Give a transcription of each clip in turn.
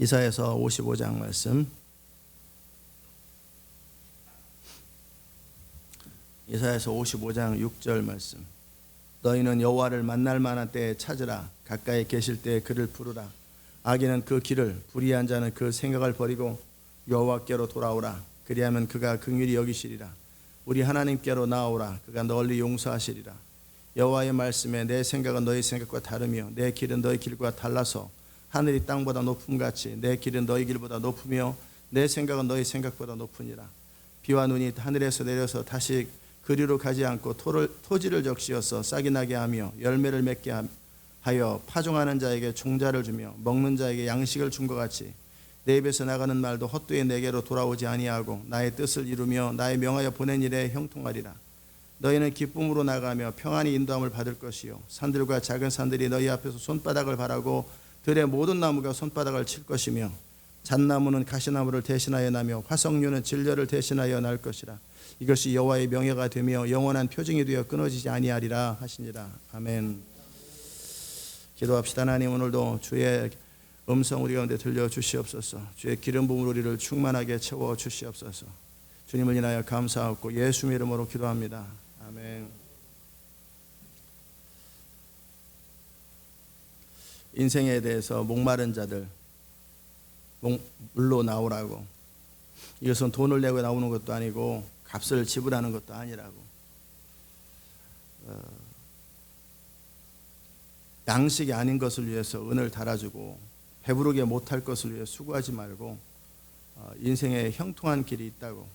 이사야서 55장 말씀. 이사야서 55장 6절 말씀. 너희는 여호와를 만날 만한 때에 찾으라. 가까이 계실 때에 그를 부르라. 악인은 그 길을, 불의한 자는 그 생각을 버리고 여호와께로 돌아오라. 그리하면 그가 긍휼히 여기시리라. 우리 하나님께로 나아오라. 그가 널리 용서하시리라. 여호와의 말씀에 내 생각은 너희 생각과 다르며 내 길은 너희 길과 달라서 하늘이 땅보다 높음같이 내 길은 너희 길보다 높으며 내 생각은 너희 생각보다 높으니라. 비와 눈이 하늘에서 내려서 다시 그리로 가지 않고 토지를 적시어서 싹이 나게 하며 열매를 맺게 하여 파종하는 자에게 종자를 주며 먹는 자에게 양식을 준 것 같이 내 입에서 나가는 말도 헛되이 내게로 돌아오지 아니하고 나의 뜻을 이루며 나의 명하여 보낸 일에 형통하리라. 너희는 기쁨으로 나가며 평안히 인도함을 받을 것이요 산들과 작은 산들이 너희 앞에서 손바닥을 바라고 들의 모든 나무가 손바닥을 칠 것이며 잣나무는 가시나무를 대신하여 나며 화석류는 진려를 대신하여 날 것이라. 이것이 여호와의 명예가 되며 영원한 표징이 되어 끊어지지 아니하리라 하시니라. 아멘. 기도합시다. 하나님, 오늘도 주의 음성 우리 가운데 들려주시옵소서. 주의 기름 부음으로 우리를 충만하게 채워주시옵소서. 주님을 인하여 감사하고 예수의 이름으로 기도합니다. 아멘. 인생에 대해서 목마른 자들 물로 나오라고. 이것은 돈을 내고 나오는 것도 아니고 값을 지불하는 것도 아니라고. 양식이 아닌 것을 위해서 은을 달아주고 배부르게 못할 것을 위해 수고하지 말고 인생에 형통한 길이 있다고.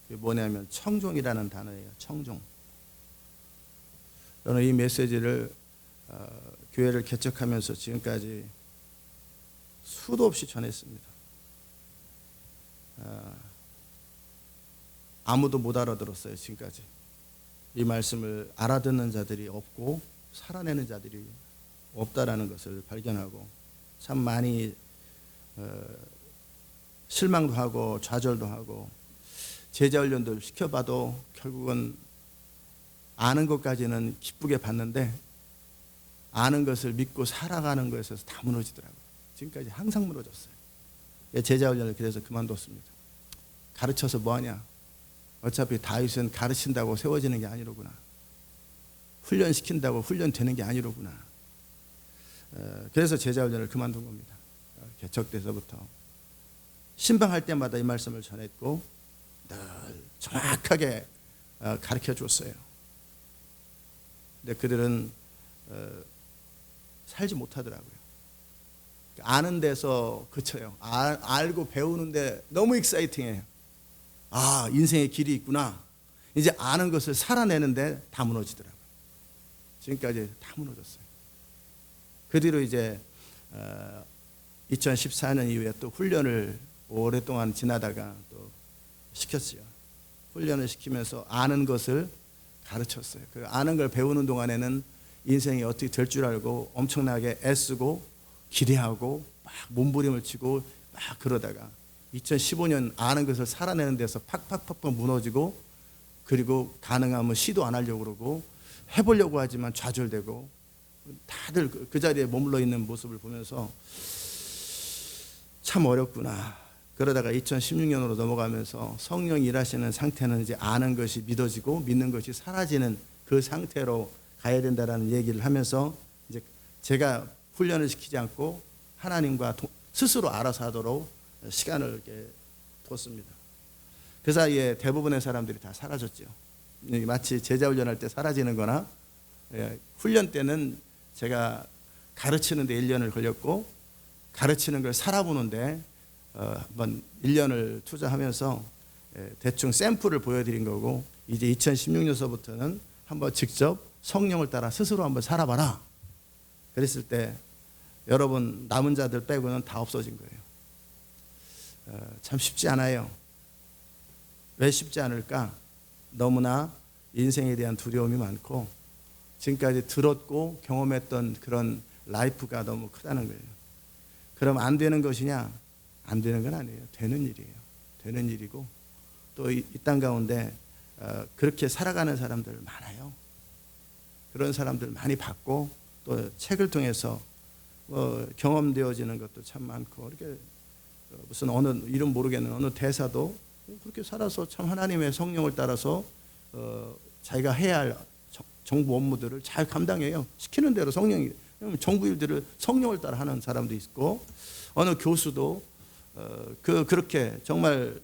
그게 뭐냐면 청종이라는 단어예요. 청종. 저는 이 메시지를 교회를 개척하면서 지금까지 수도 없이 전했습니다. 아무도 못 알아들었어요. 지금까지 이 말씀을 알아듣는 자들이 없고 살아내는 자들이 없다라는 것을 발견하고 참 많이 실망도 하고 좌절도 하고 제자 훈련들 시켜봐도 결국은 아는 것까지는 기쁘게 봤는데 아는 것을 믿고 살아가는 것에서 다 무너지더라고요. 지금까지 항상 무너졌어요. 제자 훈련을 그래서 그만뒀습니다. 가르쳐서 뭐하냐. 어차피 다윗은 가르친다고 세워지는 게 아니로구나. 훈련시킨다고 훈련되는 게 아니로구나. 그래서 제자 훈련을 그만둔 겁니다. 개척돼서부터 신방할 때마다 이 말씀을 전했고 늘 정확하게 가르쳐 줬어요. 근데 그들은 살지 못하더라고요. 아는 데서 그쳐요. 알고 배우는데 너무 익사이팅해요. 아, 인생의 길이 있구나. 이제 아는 것을 살아내는데 다 무너지더라고요. 지금까지 다 무너졌어요. 그 뒤로 이제 2014년 이후에 또 훈련을 오랫동안 지나다가 또 시켰어요. 훈련을 시키면서 아는 것을 가르쳤어요. 그 아는 걸 배우는 동안에는 인생이 어떻게 될 줄 알고 엄청나게 애쓰고 기대하고 막 몸부림을 치고 막 그러다가 2015년 아는 것을 살아내는 데서 팍팍팍팍 무너지고 그리고 가능하면 시도 안 하려고 그러고 해보려고 하지만 좌절되고 다들 그 자리에 머물러 있는 모습을 보면서 참 어렵구나. 그러다가 2016년으로 넘어가면서 성령이 일하시는 상태는 이제 아는 것이 믿어지고 믿는 것이 사라지는 그 상태로 가야 된다라는 얘기를 하면서 이제 제가 훈련을 시키지 않고 하나님과 스스로 알아서 하도록 시간을 이렇게 뒀습니다. 그 사이에 대부분의 사람들이 다 사라졌죠. 마치 제자 훈련할 때 사라지는 거나 훈련 때는 제가 가르치는데 1년을 걸렸고 가르치는 걸 살아보는데 한번 1년을 투자하면서 대충 샘플을 보여드린 거고 이제 2016년서부터는 한번 직접 성령을 따라 스스로 한번 살아봐라. 그랬을 때 여러분 남은 자들 빼고는 다 없어진 거예요. 참 쉽지 않아요. 왜 쉽지 않을까? 너무나 인생에 대한 두려움이 많고 지금까지 들었고 경험했던 그런 라이프가 너무 크다는 거예요. 그럼 안 되는 것이냐? 안 되는 건 아니에요. 되는 일이에요. 되는 일이고 또 이 땅 가운데 그렇게 살아가는 사람들 많아요. 그런 사람들 많이 봤고 또 책을 통해서 경험되어지는 것도 참 많고 이렇게 무슨 어느 이름 모르겠는 어느 대사도 그렇게 살아서 참 하나님의 성령을 따라서 자기가 해야 할 정부 업무들을 잘 감당해요. 시키는 대로 성령이 정부 일들을 성령을 따라 하는 사람도 있고, 어느 교수도 그렇게 정말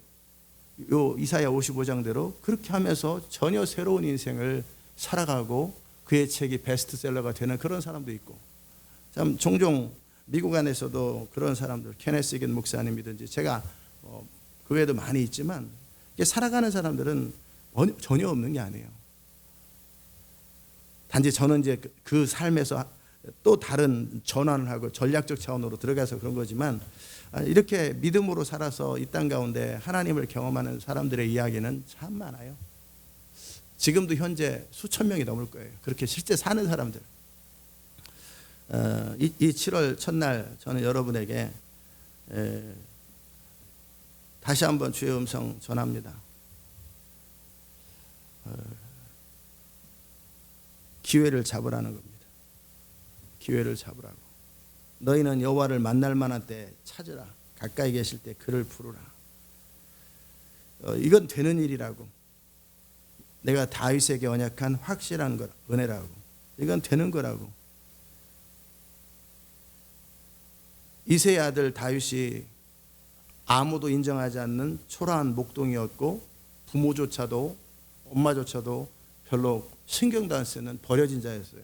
요 이사야 55장대로 그렇게 하면서 전혀 새로운 인생을 살아가고 그의 책이 베스트셀러가 되는 그런 사람도 있고, 참 종종 미국 안에서도 그런 사람들, 케네스 이겐 목사님이든지 제가 그 외에도 많이 있지만 살아가는 사람들은 전혀 없는 게 아니에요. 단지 저는 이제 그 삶에서 또 다른 전환을 하고 전략적 차원으로 들어가서 그런 거지만, 이렇게 믿음으로 살아서 이 땅 가운데 하나님을 경험하는 사람들의 이야기는 참 많아요. 지금도 현재 수천 명이 넘을 거예요. 그렇게 실제 사는 사람들. 이 7월 첫날 저는 여러분에게 다시 한번 주의 음성 전합니다. 기회를 잡으라는 겁니다. 기회를 잡으라고. 너희는 여호와를 만날 만한 때 찾으라. 가까이 계실 때 그를 부르라. 이건 되는 일이라고. 내가 다윗에게 언약한 확실한 거, 은혜라고. 이건 되는 거라고. 이새의 아들 다윗이 아무도 인정하지 않는 초라한 목동이었고, 부모조차도 엄마조차도 별로 신경도 안 쓰는 버려진 자였어요.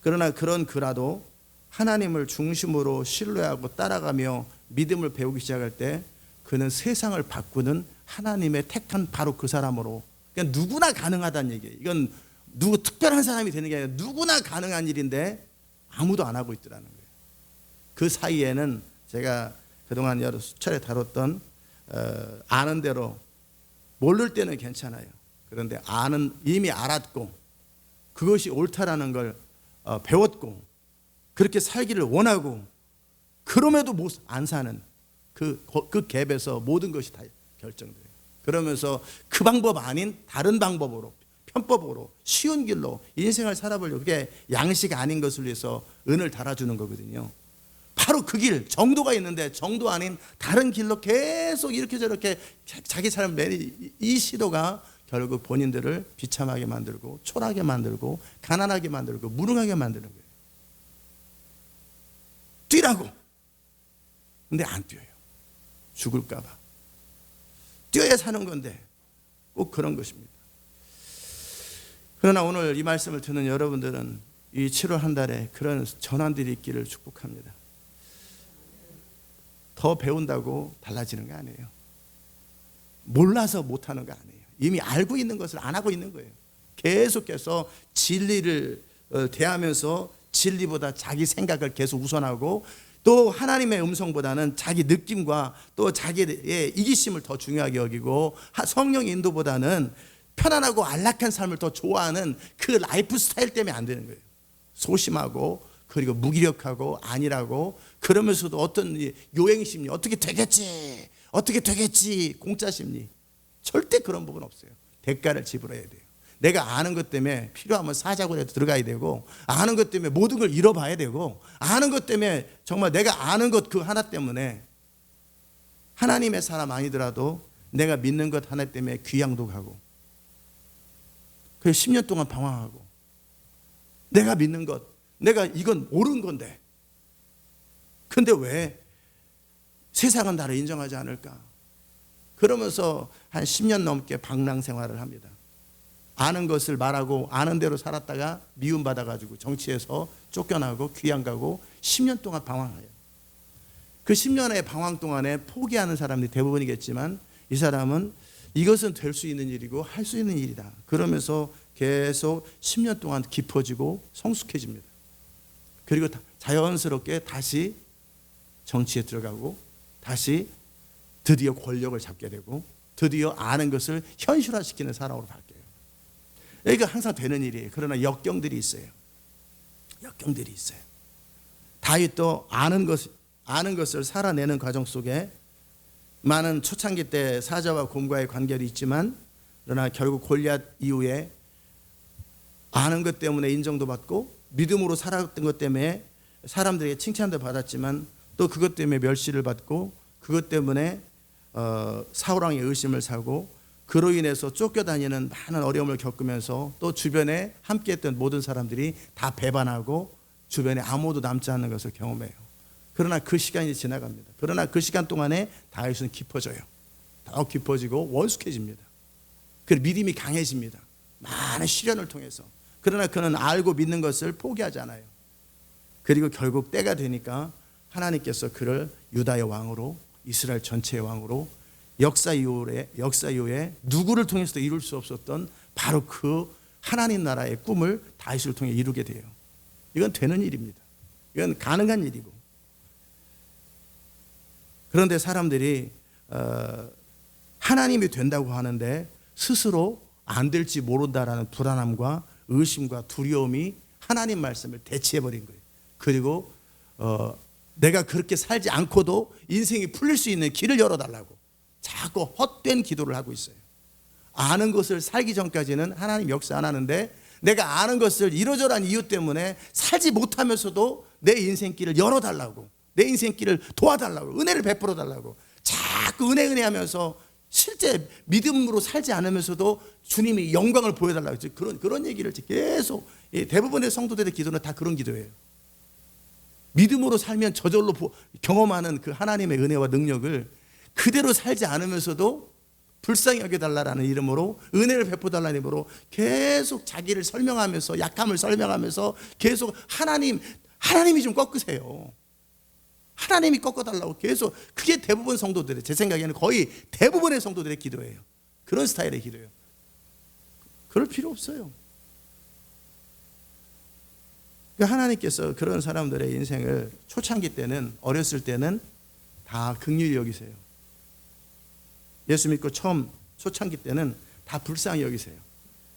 그러나 그런 그라도 하나님을 중심으로 신뢰하고 따라가며 믿음을 배우기 시작할 때 그는 세상을 바꾸는 하나님의 택한 바로 그 사람으로, 그러니까 누구나 가능하다는 얘기예요. 이건 누구 특별한 사람이 되는 게 아니라 누구나 가능한 일인데 아무도 안 하고 있더라는 거예요. 그 사이에는 제가 그동안 여러 수차례 다뤘던 아는 대로, 모를 때는 괜찮아요. 그런데 이미 알았고 그것이 옳다라는 걸 배웠고 그렇게 살기를 원하고 그럼에도 안 사는 그 갭에서 모든 것이 다 결정돼요. 그러면서 그 방법 아닌 다른 방법으로, 편법으로, 쉬운 길로 인생을 살아보려고, 그게 양식 아닌 것을 위해서 은을 달아주는 거거든요. 바로 그 길, 정도가 있는데 정도 아닌 다른 길로 계속 이렇게 저렇게 자기 삶을 매니, 이 시도가 결국 본인들을 비참하게 만들고 초라하게 만들고 가난하게 만들고 무능하게 만드는 거예요. 뛰라고. 근데 안 뛰어요. 죽을까 봐. 뛰어야 사는 건데 꼭 그런 것입니다. 그러나 오늘 이 말씀을 듣는 여러분들은 이 7월 한 달에 그런 전환들이 있기를 축복합니다. 더 배운다고 달라지는 게 아니에요. 몰라서 못하는 거 아니에요. 이미 알고 있는 것을 안 하고 있는 거예요. 계속해서 진리를 대하면서 진리보다 자기 생각을 계속 우선하고, 또 하나님의 음성보다는 자기 느낌과 또 자기의 이기심을 더 중요하게 여기고, 성령 인도보다는 편안하고 안락한 삶을 더 좋아하는 그 라이프 스타일 때문에 안 되는 거예요. 소심하고 그리고 무기력하고 안일하고, 그러면서도 어떤 요행심리, 어떻게 되겠지 공짜 심리, 절대 그런 부분 없어요. 대가를 지불해야 돼요. 내가 아는 것 때문에 필요하면 사자고라도 들어가야 되고, 아는 것 때문에 모든 걸 잃어봐야 되고, 아는 것 때문에 정말 내가 아는 것 그 하나 때문에 하나님의 사람 아니더라도 내가 믿는 것 하나 때문에 귀양도 가고, 그래서 10년 동안 방황하고, 내가 믿는 것, 내가 이건 옳은 건데 근데 왜 세상은 나를 인정하지 않을까? 그러면서 한 10년 넘게 방랑 생활을 합니다. 아는 것을 말하고 아는 대로 살았다가 미움받아가지고 정치에서 쫓겨나고 귀양 가고 10년 동안 방황해요. 그 10년의 방황 동안에 포기하는 사람들이 대부분이겠지만, 이 사람은 이것은 될 수 있는 일이고 할 수 있는 일이다. 그러면서 계속 10년 동안 깊어지고 성숙해집니다. 그리고 자연스럽게 다시 정치에 들어가고, 다시 드디어 권력을 잡게 되고, 드디어 아는 것을 현실화시키는 사람으로 바뀌어요. 이거 항상 되는 일이에요. 그러나 역경들이 있어요. 역경들이 있어요. 다윗도 아는 것을 살아내는 과정 속에 많은 초창기 때 사자와 곰과의 관계도 있지만, 그러나 결국 골리앗 이후에 아는 것 때문에 인정도 받고 믿음으로 살았던 것 때문에 사람들에게 칭찬도 받았지만, 또 그것 때문에 멸시를 받고 그것 때문에 사울왕의 의심을 사고 그로 인해서 쫓겨다니는 많은 어려움을 겪으면서 또 주변에 함께했던 모든 사람들이 다 배반하고 주변에 아무도 남지 않는 것을 경험해요. 그러나 그 시간이 지나갑니다. 그러나 그 시간 동안에 다윗은 깊어져요. 더 깊어지고 원숙해집니다. 그 믿음이 강해집니다. 많은 시련을 통해서. 그러나 그는 알고 믿는 것을 포기하지 않아요. 그리고 결국 때가 되니까 하나님께서 그를 유다의 왕으로, 이스라엘 전체의 왕으로, 역사 이후에 누구를 통해서도 이룰 수 없었던 바로 그 하나님 나라의 꿈을 다윗을 통해 이루게 돼요. 이건 되는 일입니다. 이건 가능한 일이고. 그런데 사람들이 하나님이 된다고 하는데 스스로 안 될지 모른다라는 불안함과 의심과 두려움이 하나님 말씀을 대체해버린 거예요. 그리고 내가 그렇게 살지 않고도 인생이 풀릴 수 있는 길을 열어달라고 자꾸 헛된 기도를 하고 있어요. 아는 것을 살기 전까지는 하나님 역사 안 하는데 내가 아는 것을 이러저러한 이유 때문에 살지 못하면서도 내 인생길을 열어달라고, 내 인생길을 도와달라고, 은혜를 베풀어 달라고 자꾸 은혜 하면서 실제 믿음으로 살지 않으면서도 주님이 영광을 보여달라고 그런 얘기를 계속, 대부분의 성도들의 기도는 다 그런 기도예요. 믿음으로 살면 저절로 경험하는 그 하나님의 은혜와 능력을 그대로 살지 않으면서도 불쌍히 여겨달라는 이름으로, 은혜를 베풀어달라는 이름으로 계속 자기를 설명하면서, 약함을 설명하면서 계속 하나님이 좀 꺾으세요. 하나님이 꺾어달라고 계속. 그게 대부분 성도들의, 제 생각에는 거의 대부분의 성도들의 기도예요. 그런 스타일의 기도예요. 그럴 필요 없어요. 하나님께서 그런 사람들의 인생을 초창기 때는, 어렸을 때는 다 긍휼히 여기세요. 예수 믿고 처음 초창기 때는 다 불쌍히 여기세요.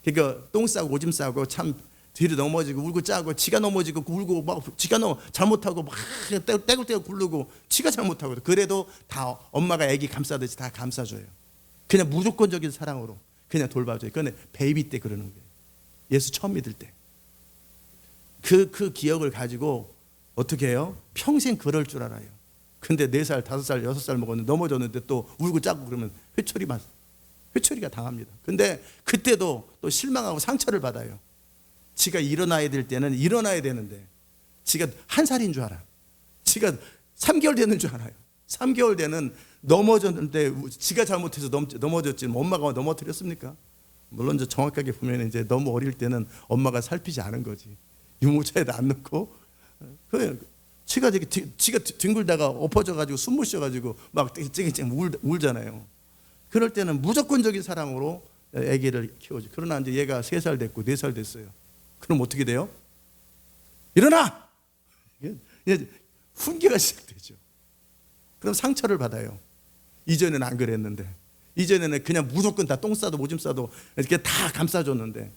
그러니까 똥 싸고 오줌 싸고 참 뒤로 넘어지고 울고 짜고, 지가 넘어지고 울고 막 지가 잘못하고 막 떼굴떼굴 굴르고 지가 잘못하고, 그래도 다 엄마가 애기 감싸듯이 다 감싸줘요. 그냥 무조건적인 사랑으로 그냥 돌봐줘요. 그건 베이비 때 그러는 거예요. 예수 처음 믿을 때. 그 기억을 가지고 어떻게 해요? 평생 그럴 줄 알아요. 근데 4살, 5살, 6살 먹었는데 넘어졌는데 또 울고 짜고 그러면 회초리가 당합니다. 근데 그때도 또 실망하고 상처를 받아요. 지가 일어나야 될 때는 일어나야 되는데 지가 1살인 줄 알아요. 지가 3개월 되는 줄 알아요. 3개월 되는 넘어졌는데 지가 잘못해서 넘어졌지 엄마가 넘어뜨렸습니까? 물론 이제 정확하게 보면 이제 너무 어릴 때는 엄마가 살피지 않은 거지. 유모차에도 안 넣고 지가 뒹굴다가 엎어져가지고 숨 못 쉬어가지고 막 찡찡 울잖아요. 그럴 때는 무조건적인 사랑으로 아기를 키워줘. 그러나 이제 얘가 3살 됐고 4살 됐어요. 그럼 어떻게 돼요? 일어나! 훈계가 시작되죠. 그럼 상처를 받아요. 이전에는 안 그랬는데, 이전에는 그냥 무조건 다 똥 싸도 오줌 싸도 이렇게 다 감싸줬는데,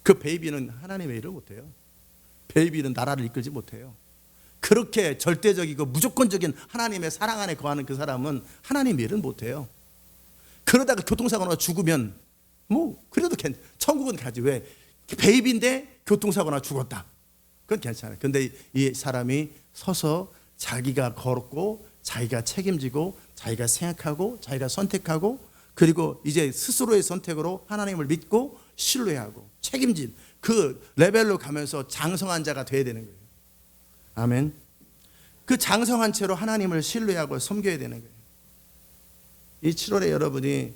그 베이비는 하나님의 일을 못해요. 베이비는 나라를 이끌지 못해요. 그렇게 절대적이고 무조건적인 하나님의 사랑 안에 거하는 그 사람은 하나님의 일은 못해요. 그러다가 교통사고 나서 죽으면 그래도 천국은 가지. 왜? 베이비인데 교통사고 나서 죽었다, 그건 괜찮아요. 근데 이 사람이 서서 자기가 걸었고 자기가 책임지고 자기가 생각하고 자기가 선택하고, 그리고 이제 스스로의 선택으로 하나님을 믿고 신뢰하고 책임진 그 레벨로 가면서 장성한 자가 돼야 되는 거예요. 아멘. 그 장성한 채로 하나님을 신뢰하고 섬겨야 되는 거예요. 이 7월에 여러분이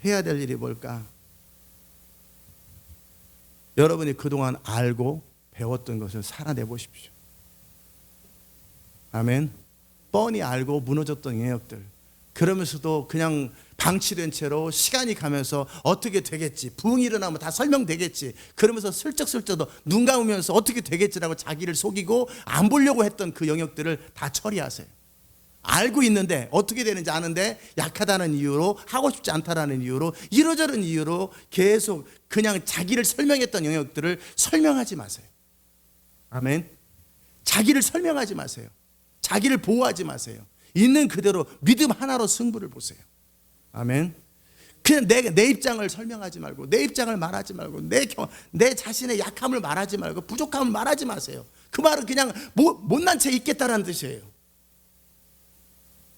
해야 될 일이 뭘까? 여러분이 그동안 알고 배웠던 것을 살아내 보십시오. 아멘. 뻔히 알고 무너졌던 영역들, 그러면서도 그냥 방치된 채로 시간이 가면서 어떻게 되겠지, 부흥이 일어나면 다 설명되겠지, 그러면서 슬쩍슬쩍 눈 감으면서 어떻게 되겠지라고 자기를 속이고 안 보려고 했던 그 영역들을 다 처리하세요. 알고 있는데 어떻게 되는지 아는데 약하다는 이유로, 하고 싶지 않다라는 이유로, 이러저런 이유로 계속 그냥 자기를 설명했던 영역들을 설명하지 마세요. 아멘. 자기를 설명하지 마세요. 자기를 보호하지 마세요. 있는 그대로 믿음 하나로 승부를 보세요. 아멘. 그냥 내 입장을 설명하지 말고, 내 입장을 말하지 말고, 내 자신의 약함을 말하지 말고, 부족함을 말하지 마세요. 그 말은 그냥 못난 채 있겠다라는 뜻이에요.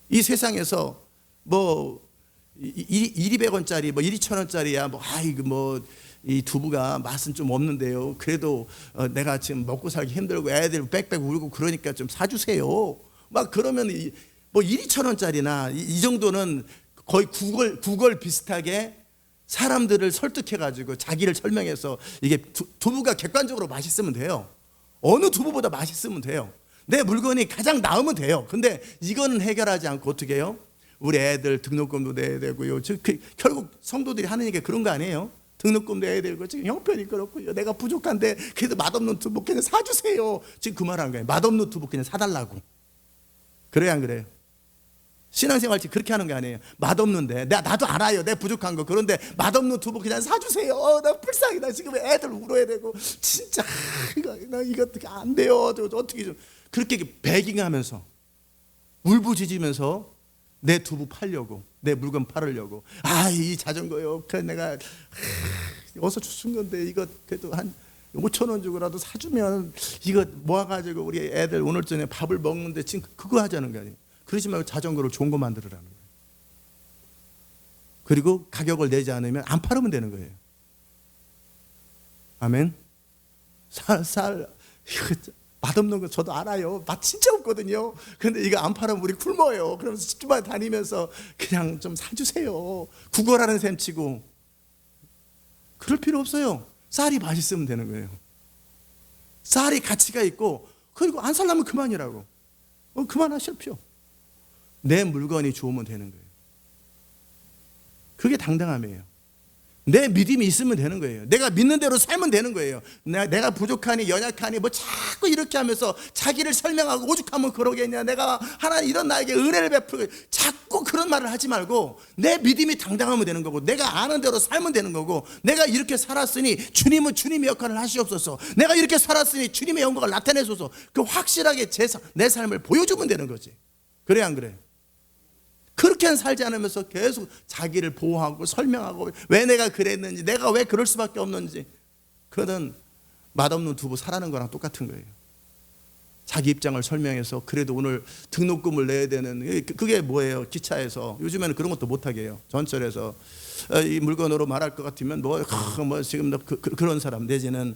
이 세상에서 뭐 200원짜리 뭐 2,000원짜리야 이 두부가 맛은 좀 없는데요, 그래도 내가 지금 먹고 살기 힘들고 애들 빽빽 울고 그러니까 좀 사주세요 막 그러면 뭐 2,000원짜리나 이 정도는 거의 구걸 비슷하게 사람들을 설득해가지고 자기를 설명해서 이게 두부가 객관적으로 맛있으면 돼요. 어느 두부보다 맛있으면 돼요. 내 물건이 가장 나으면 돼요. 근데 이거는 해결하지 않고 어떻게 해요? 우리 애들 등록금도 내야 되고요. 결국 성도들이 하는 얘기가 그런 거 아니에요? 등록금 내야 되고 지금 형편이 그렇고요. 내가 부족한데 그래도 맛없는 두부 그냥 사주세요. 지금 그 말하는 거예요. 맛없는 두부 그냥 사달라고. 그래요, 안 그래요? 신앙생활 그렇게 하는 게 아니에요. 맛없는데 나도 알아요, 내 부족한 거. 그런데 맛없는 두부 그냥 사주세요. 나 불쌍해. 나 지금 애들 울어야 되고 진짜 이거 어떻게 안 돼요. 어떻게 좀 그렇게 베깅하면서 울부짖으면서 내 두부 팔려고, 내 물건 팔으려고. 이 자전거요, 그래 내가 어서 주신 건데 이거 그래도 한 5,000원 주고라도 사주면 이거 모아가지고 우리 애들 오늘 저녁에 밥을 먹는데 지금 그거 하자는 거 아니에요. 그러지 말고 자전거를 좋은 거 만들으라는 거예요. 그리고 가격을 내지 않으면 안 팔으면 되는 거예요. 아멘. 이거 맛없는 거 저도 알아요. 맛 진짜 없거든요. 근데 이거 안 팔으면 우리 굶어요. 그러면서 집집마다 다니면서 그냥 좀 사주세요. 구걸하는 셈 치고. 그럴 필요 없어요. 쌀이 맛있으면 되는 거예요. 쌀이 가치가 있고, 그리고 안 살려면 그만이라고. 그만하십시오. 내 물건이 좋으면 되는 거예요. 그게 당당함이에요. 내 믿음이 있으면 되는 거예요. 내가 믿는 대로 살면 되는 거예요. 내가 부족하니 연약하니 뭐 자꾸 이렇게 하면서 자기를 설명하고 오죽하면 그러겠냐, 내가 하나님 이런 나에게 은혜를 베풀고, 자꾸 그런 말을 하지 말고 내 믿음이 당당하면 되는 거고, 내가 아는 대로 살면 되는 거고, 내가 이렇게 살았으니 주님은 주님의 역할을 하시옵소서, 내가 이렇게 살았으니 주님의 영광을 나타내소서, 그 확실하게 내 삶을 보여주면 되는 거지. 그래, 안 그래? 그렇게는 살지 않으면서 계속 자기를 보호하고 설명하고 왜 내가 그랬는지, 내가 왜 그럴 수밖에 없는지, 그거는 맛없는 두부 사라는 거랑 똑같은 거예요. 자기 입장을 설명해서 그래도 오늘 등록금을 내야 되는, 그게 뭐예요? 기차에서 요즘에는 그런 것도 못하게 해요. 전철에서 이 물건으로 말할 것 같으면 지금 그런 사람, 내지는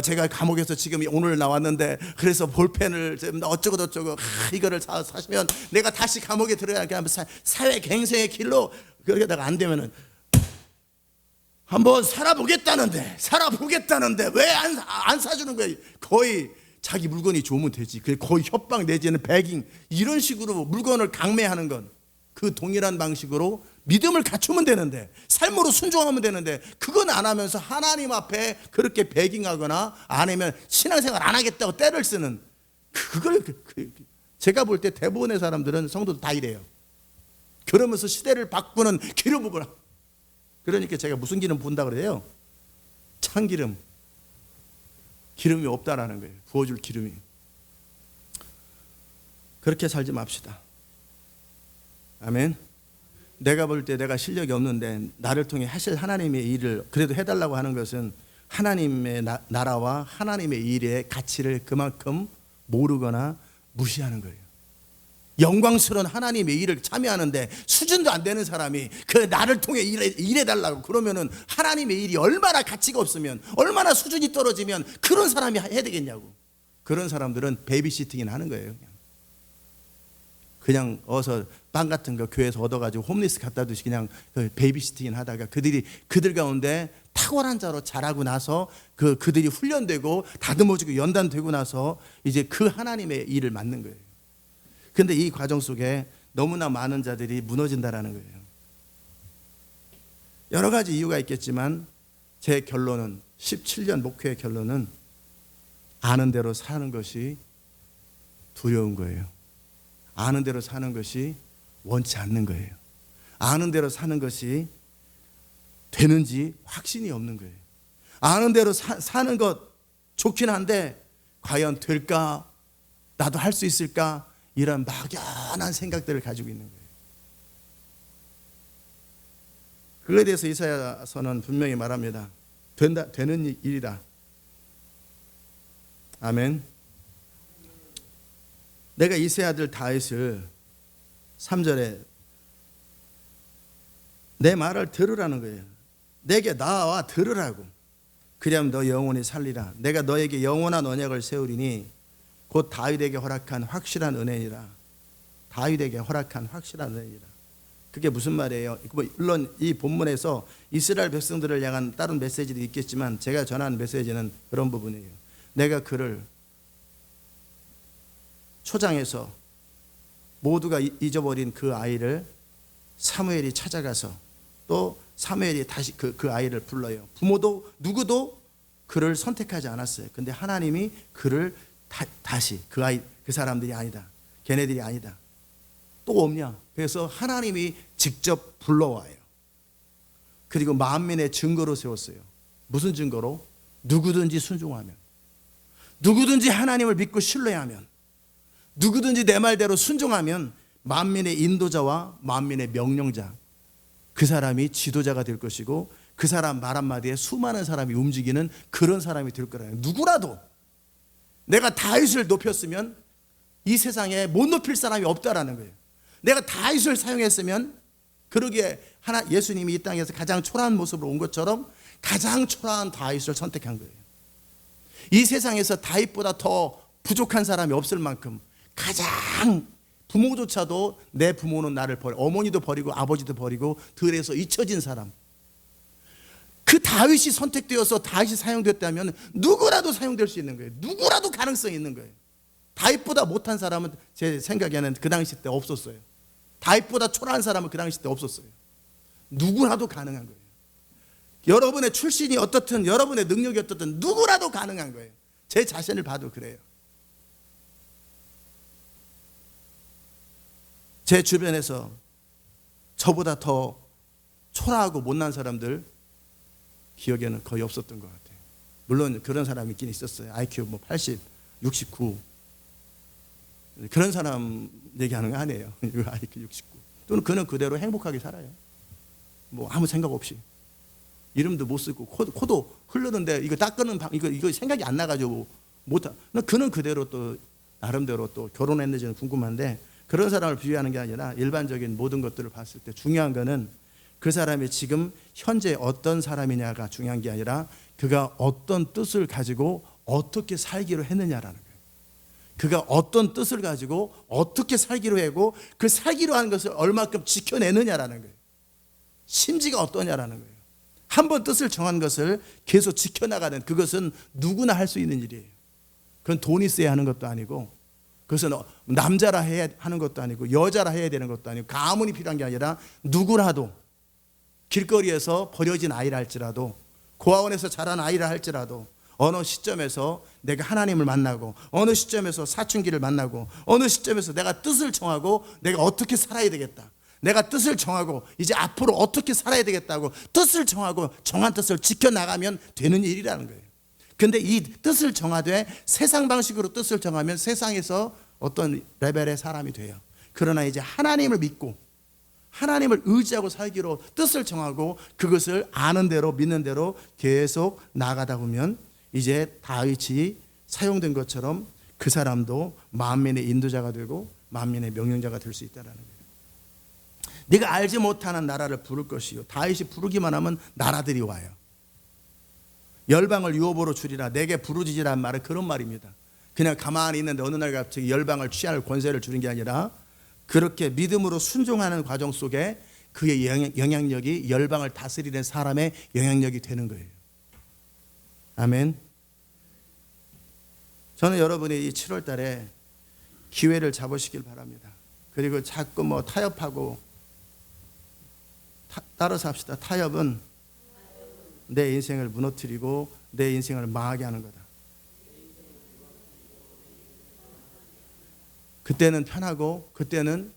제가 감옥에서 지금 오늘 나왔는데 그래서 볼펜을 어쩌고 저쩌고 이거를 사시면 내가 다시 감옥에 들어야 하면서 사회 갱생의 길로, 그러다가 안 되면은 한번 살아보겠다는데 왜 안 사주는 거예요? 거의 자기 물건이 좋으면 되지. 거의 협박 내지는 배깅, 이런 식으로 물건을 강매하는 건 그 동일한 방식으로 믿음을 갖추면 되는데, 삶으로 순종하면 되는데, 그건 안 하면서 하나님 앞에 그렇게 배깅하거나 아니면 신앙생활 안 하겠다고 떼를 쓰는, 그걸 제가 볼 때 대부분의 사람들은, 성도들 다 이래요. 그러면서 시대를 바꾸는 기름부분. 그러니까 제가 무슨 기름 부은다 그래요? 참기름. 기름이 없다라는 거예요. 부어줄 기름이. 그렇게 살지 맙시다. 아멘. 내가 볼 때 내가 실력이 없는데 나를 통해 하실 하나님의 일을 그래도 해달라고 하는 것은 하나님의 나라와 하나님의 일의 가치를 그만큼 모르거나 무시하는 거예요. 영광스러운 하나님의 일을 참여하는데 수준도 안 되는 사람이 나를 통해 일해달라고 그러면은 하나님의 일이 얼마나 가치가 없으면, 얼마나 수준이 떨어지면 그런 사람이 해야 되겠냐고. 그런 사람들은 베이비시팅이나 하는 거예요. 그냥 어서 빵 같은 거 교회에서 얻어가지고 홈리스 갖다 두시 그냥 베이비시팅 하다가 그들 가운데 탁월한 자로 자라고 나서 그들이 훈련되고 다듬어지고 연단되고 나서 이제 그 하나님의 일을 맡는 거예요. 근데 이 과정 속에 너무나 많은 자들이 무너진다라는 거예요. 여러 가지 이유가 있겠지만 제 결론은, 17년 목회의 결론은 아는 대로 사는 것이 두려운 거예요. 아는 대로 사는 것이 원치 않는 거예요. 아는 대로 사는 것이 되는지 확신이 없는 거예요. 아는 대로 사는 것 좋긴 한데 과연 될까? 나도 할 수 있을까? 이런 막연한 생각들을 가지고 있는 거예요. 그거에 대해서 이사야서는 분명히 말합니다. 되는 일이다. 아멘. 내가 이세 아들 다윗을 3절에 내 말을 들으라는 거예요. 내게 나와 들으라고. 그리하면 너 영원히 살리라. 내가 너에게 영원한 언약을 세우리니 곧 다윗에게 허락한 확실한 은혜니라. 다윗에게 허락한 확실한 은혜니라. 그게 무슨 말이에요? 물론 이 본문에서 이스라엘 백성들을 향한 다른 메시지도 있겠지만 제가 전하는 메시지는 그런 부분이에요. 내가 그를 초장에서 모두가 잊어버린 그 아이를 사무엘이 찾아가서 또 사무엘이 다시 그 아이를 불러요. 부모도 누구도 그를 선택하지 않았어요. 근데 하나님이 그를 다시 그 사람들이 아니다. 걔네들이 아니다. 또 없냐? 그래서 하나님이 직접 불러와요. 그리고 만민의 증거로 세웠어요. 무슨 증거로? 누구든지 순종하면, 누구든지 하나님을 믿고 신뢰하면, 누구든지 내 말대로 순종하면 만민의 인도자와 만민의 명령자, 그 사람이 지도자가 될 것이고 그 사람 말 한마디에 수많은 사람이 움직이는 그런 사람이 될 거라요. 누구라도 내가 다윗을 높였으면 이 세상에 못 높일 사람이 없다라는 거예요. 내가 다윗을 사용했으면 그러기에 예수님이 이 땅에서 가장 초라한 모습으로 온 것처럼 가장 초라한 다윗을 선택한 거예요. 이 세상에서 다윗보다 더 부족한 사람이 없을 만큼 가장, 부모조차도 내 부모는 나를 버리고 어머니도 버리고 아버지도 버리고 들에서 잊혀진 사람, 그 다윗이 선택되어서 다윗이 사용됐다면 누구라도 사용될 수 있는 거예요. 누구라도 가능성이 있는 거예요. 다윗보다 못한 사람은 제 생각에는 그 당시 때 없었어요. 다윗보다 초라한 사람은 그 당시 때 없었어요. 누구라도 가능한 거예요. 여러분의 출신이 어떻든 여러분의 능력이 어떻든 누구라도 가능한 거예요. 제 자신을 봐도 그래요. 제 주변에서 저보다 더 초라하고 못난 사람들 기억에는 거의 없었던 것 같아요. 물론 그런 사람이 있긴 있었어요. IQ 80, 69 그런 사람 얘기하는 거 아니에요. IQ 69 또는 그는 그대로 행복하게 살아요. 뭐 아무 생각 없이 이름도 못 쓰고 코도 흐르는데 이거 닦는 이거 생각이 안 나가지고 못하. 그는 그대로 또 나름대로 또 결혼했는지는 궁금한데 그런 사람을 비유하는 게 아니라 일반적인 모든 것들을 봤을 때 중요한 거는 그 사람이 지금 현재 어떤 사람이냐가 중요한 게 아니라 그가 어떤 뜻을 가지고 어떻게 살기로 했느냐라는 거예요. 그가 어떤 뜻을 가지고 어떻게 살기로 하고 그 살기로 하는 것을 얼마큼 지켜내느냐라는 거예요. 심지가 어떠냐라는 거예요. 한번 뜻을 정한 것을 계속 지켜나가는 그것은 누구나 할 수 있는 일이에요. 그건 돈 있어야 하는 것도 아니고 그것은 남자라 해야 하는 것도 아니고 여자라 해야 되는 것도 아니고 가문이 필요한 게 아니라 누구라도 길거리에서 버려진 아이라 할지라도 고아원에서 자란 아이라 할지라도 어느 시점에서 내가 하나님을 만나고 어느 시점에서 사춘기를 만나고 어느 시점에서 내가 뜻을 정하고 내가 어떻게 살아야 되겠다. 내가 뜻을 정하고 이제 앞으로 어떻게 살아야 되겠다고 뜻을 정하고 정한 뜻을 지켜나가면 되는 일이라는 거예요. 근데 이 뜻을 정하되 세상 방식으로 뜻을 정하면 세상에서 어떤 레벨의 사람이 돼요. 그러나 이제 하나님을 믿고 하나님을 의지하고 살기로 뜻을 정하고 그것을 아는 대로 믿는 대로 계속 나가다 보면 이제 다윗이 사용된 것처럼 그 사람도 만민의 인도자가 되고 만민의 명령자가 될 수 있다는 거예요. 네가 알지 못하는 나라를 부를 것이요. 다윗이 부르기만 하면 나라들이 와요. 열방을 유업으로 주리라. 내게 부르짖으란 말은 그런 말입니다. 그냥 가만히 있는데 어느 날 갑자기 열방을 취할 권세를 주는 게 아니라 그렇게 믿음으로 순종하는 과정 속에 그의 영향력이 열방을 다스리는 사람의 영향력이 되는 거예요. 아멘. 저는 여러분이 이 7월 달에 기회를 잡으시길 바랍니다. 그리고 자꾸 뭐 타협하고 따라서 합시다. 타협은 내 인생을 무너뜨리고 내 인생을 망하게 하는 거다. 그때는 편하고 그때는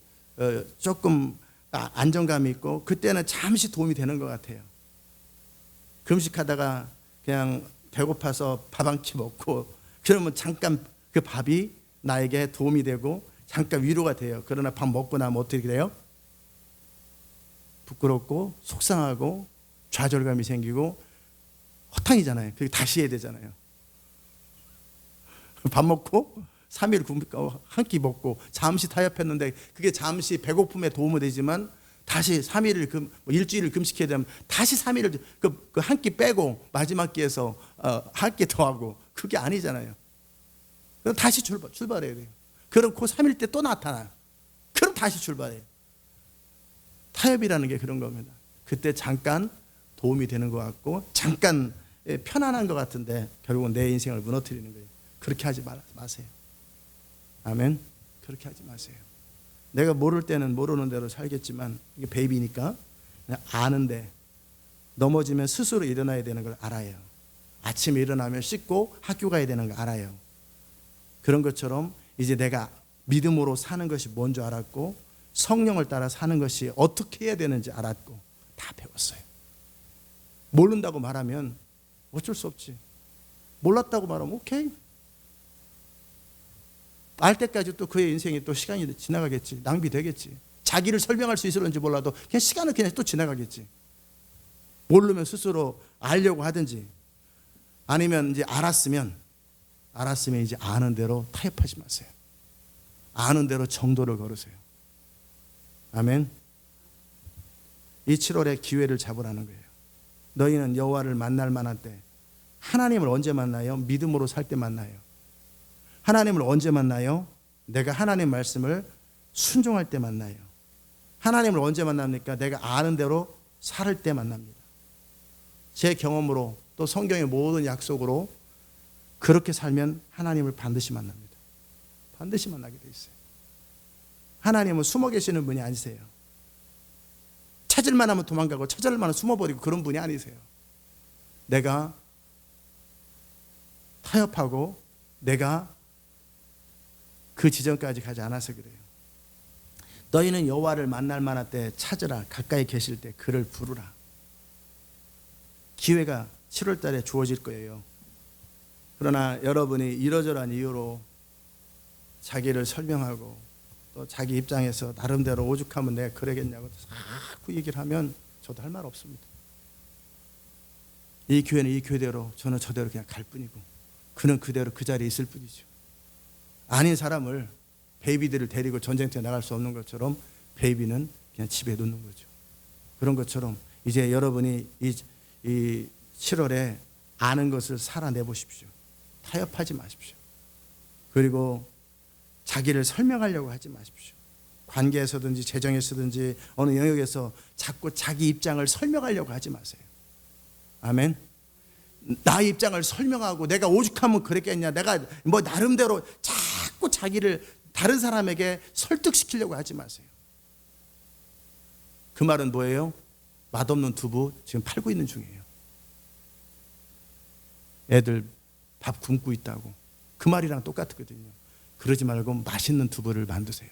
조금 안정감이 있고 그때는 잠시 도움이 되는 것 같아요. 금식하다가 그냥 배고파서 밥 한 끼 먹고 그러면 잠깐 그 밥이 나에게 도움이 되고 잠깐 위로가 돼요. 그러나 밥 먹고 나면 어떻게 돼요? 부끄럽고 속상하고 좌절감이 생기고 허탕이잖아요. 그게 다시 해야 되잖아요. 밥 먹고 3일 한 끼 먹고 잠시 타협했는데 그게 잠시 배고픔에 도움이 되지만 다시 3일을 일주일을 금식해야 되면 다시 3일을 그 한 끼 빼고 마지막 끼에서 한 끼 더 하고 그게 아니잖아요. 그럼 다시 출발해야 돼요. 그럼 그 3일 때 또 나타나요. 그럼 다시 출발해요. 타협이라는 게 그런 겁니다. 그때 잠깐 도움이 되는 것 같고 잠깐 편안한 것 같은데 결국은 내 인생을 무너뜨리는 거예요. 그렇게 하지 마세요. 아멘. 그렇게 하지 마세요. 내가 모를 때는 모르는 대로 살겠지만 이게 베이비니까 그냥 아는데 넘어지면 스스로 일어나야 되는 걸 알아요. 아침에 일어나면 씻고 학교 가야 되는 걸 알아요. 그런 것처럼 이제 내가 믿음으로 사는 것이 뭔지 알았고 성령을 따라 사는 것이 어떻게 해야 되는지 알았고 다 배웠어요. 모른다고 말하면 어쩔 수 없지. 몰랐다고 말하면 오케이. 알 때까지 또 그의 인생이 또 시간이 지나가겠지. 낭비되겠지. 자기를 설명할 수 있을런지 몰라도 그냥 시간은 그냥 또 지나가겠지. 모르면 스스로 알려고 하든지 아니면 이제 알았으면 이제 아는 대로 타협하지 마세요. 아는 대로 정도를 걸으세요. 아멘. 이 7월에 기회를 잡으라는 거예요. 너희는 여호와를 만날 만한 때 하나님을 언제 만나요? 믿음으로 살 때 만나요. 하나님을 언제 만나요? 내가 하나님 말씀을 순종할 때 만나요. 하나님을 언제 만납니까? 내가 아는 대로 살 때 만납니다. 제 경험으로 또 성경의 모든 약속으로 그렇게 살면 하나님을 반드시 만납니다. 반드시 만나게 돼 있어요. 하나님은 숨어 계시는 분이 아니세요. 찾을만 하면 도망가고 찾을만 하면 숨어버리고 그런 분이 아니세요. 내가 타협하고 내가 그 지점까지 가지 않아서 그래요. 너희는 여호와를 만날 만한 때 찾으라. 가까이 계실 때 그를 부르라. 기회가 7월 달에 주어질 거예요. 그러나 여러분이 이러저러한 이유로 자기를 설명하고 또 자기 입장에서 나름대로 오죽하면 내가 그러겠냐고 자꾸 얘기를 하면 저도 할 말 없습니다. 이 교회는 이 교회대로 저는 저대로 그냥 갈 뿐이고 그는 그대로 그 자리에 있을 뿐이죠. 아닌 사람을 베이비들을 데리고 전쟁터에 나갈 수 없는 것처럼 베이비는 그냥 집에 놓는 거죠. 그런 것처럼 이제 여러분이 이 7월에 아는 것을 살아내 보십시오. 타협하지 마십시오. 그리고 자기를 설명하려고 하지 마십시오. 관계에서든지 재정에서든지 어느 영역에서 자꾸 자기 입장을 설명하려고 하지 마세요. 아멘. 나의 입장을 설명하고 내가 오죽하면 그랬겠냐, 내가 뭐 나름대로 자꾸 자기를 다른 사람에게 설득시키려고 하지 마세요. 그 말은 뭐예요? 맛없는 두부 지금 팔고 있는 중이에요. 애들 밥 굶고 있다고. 그 말이랑 똑같거든요. 그러지 말고 맛있는 두부를 만드세요.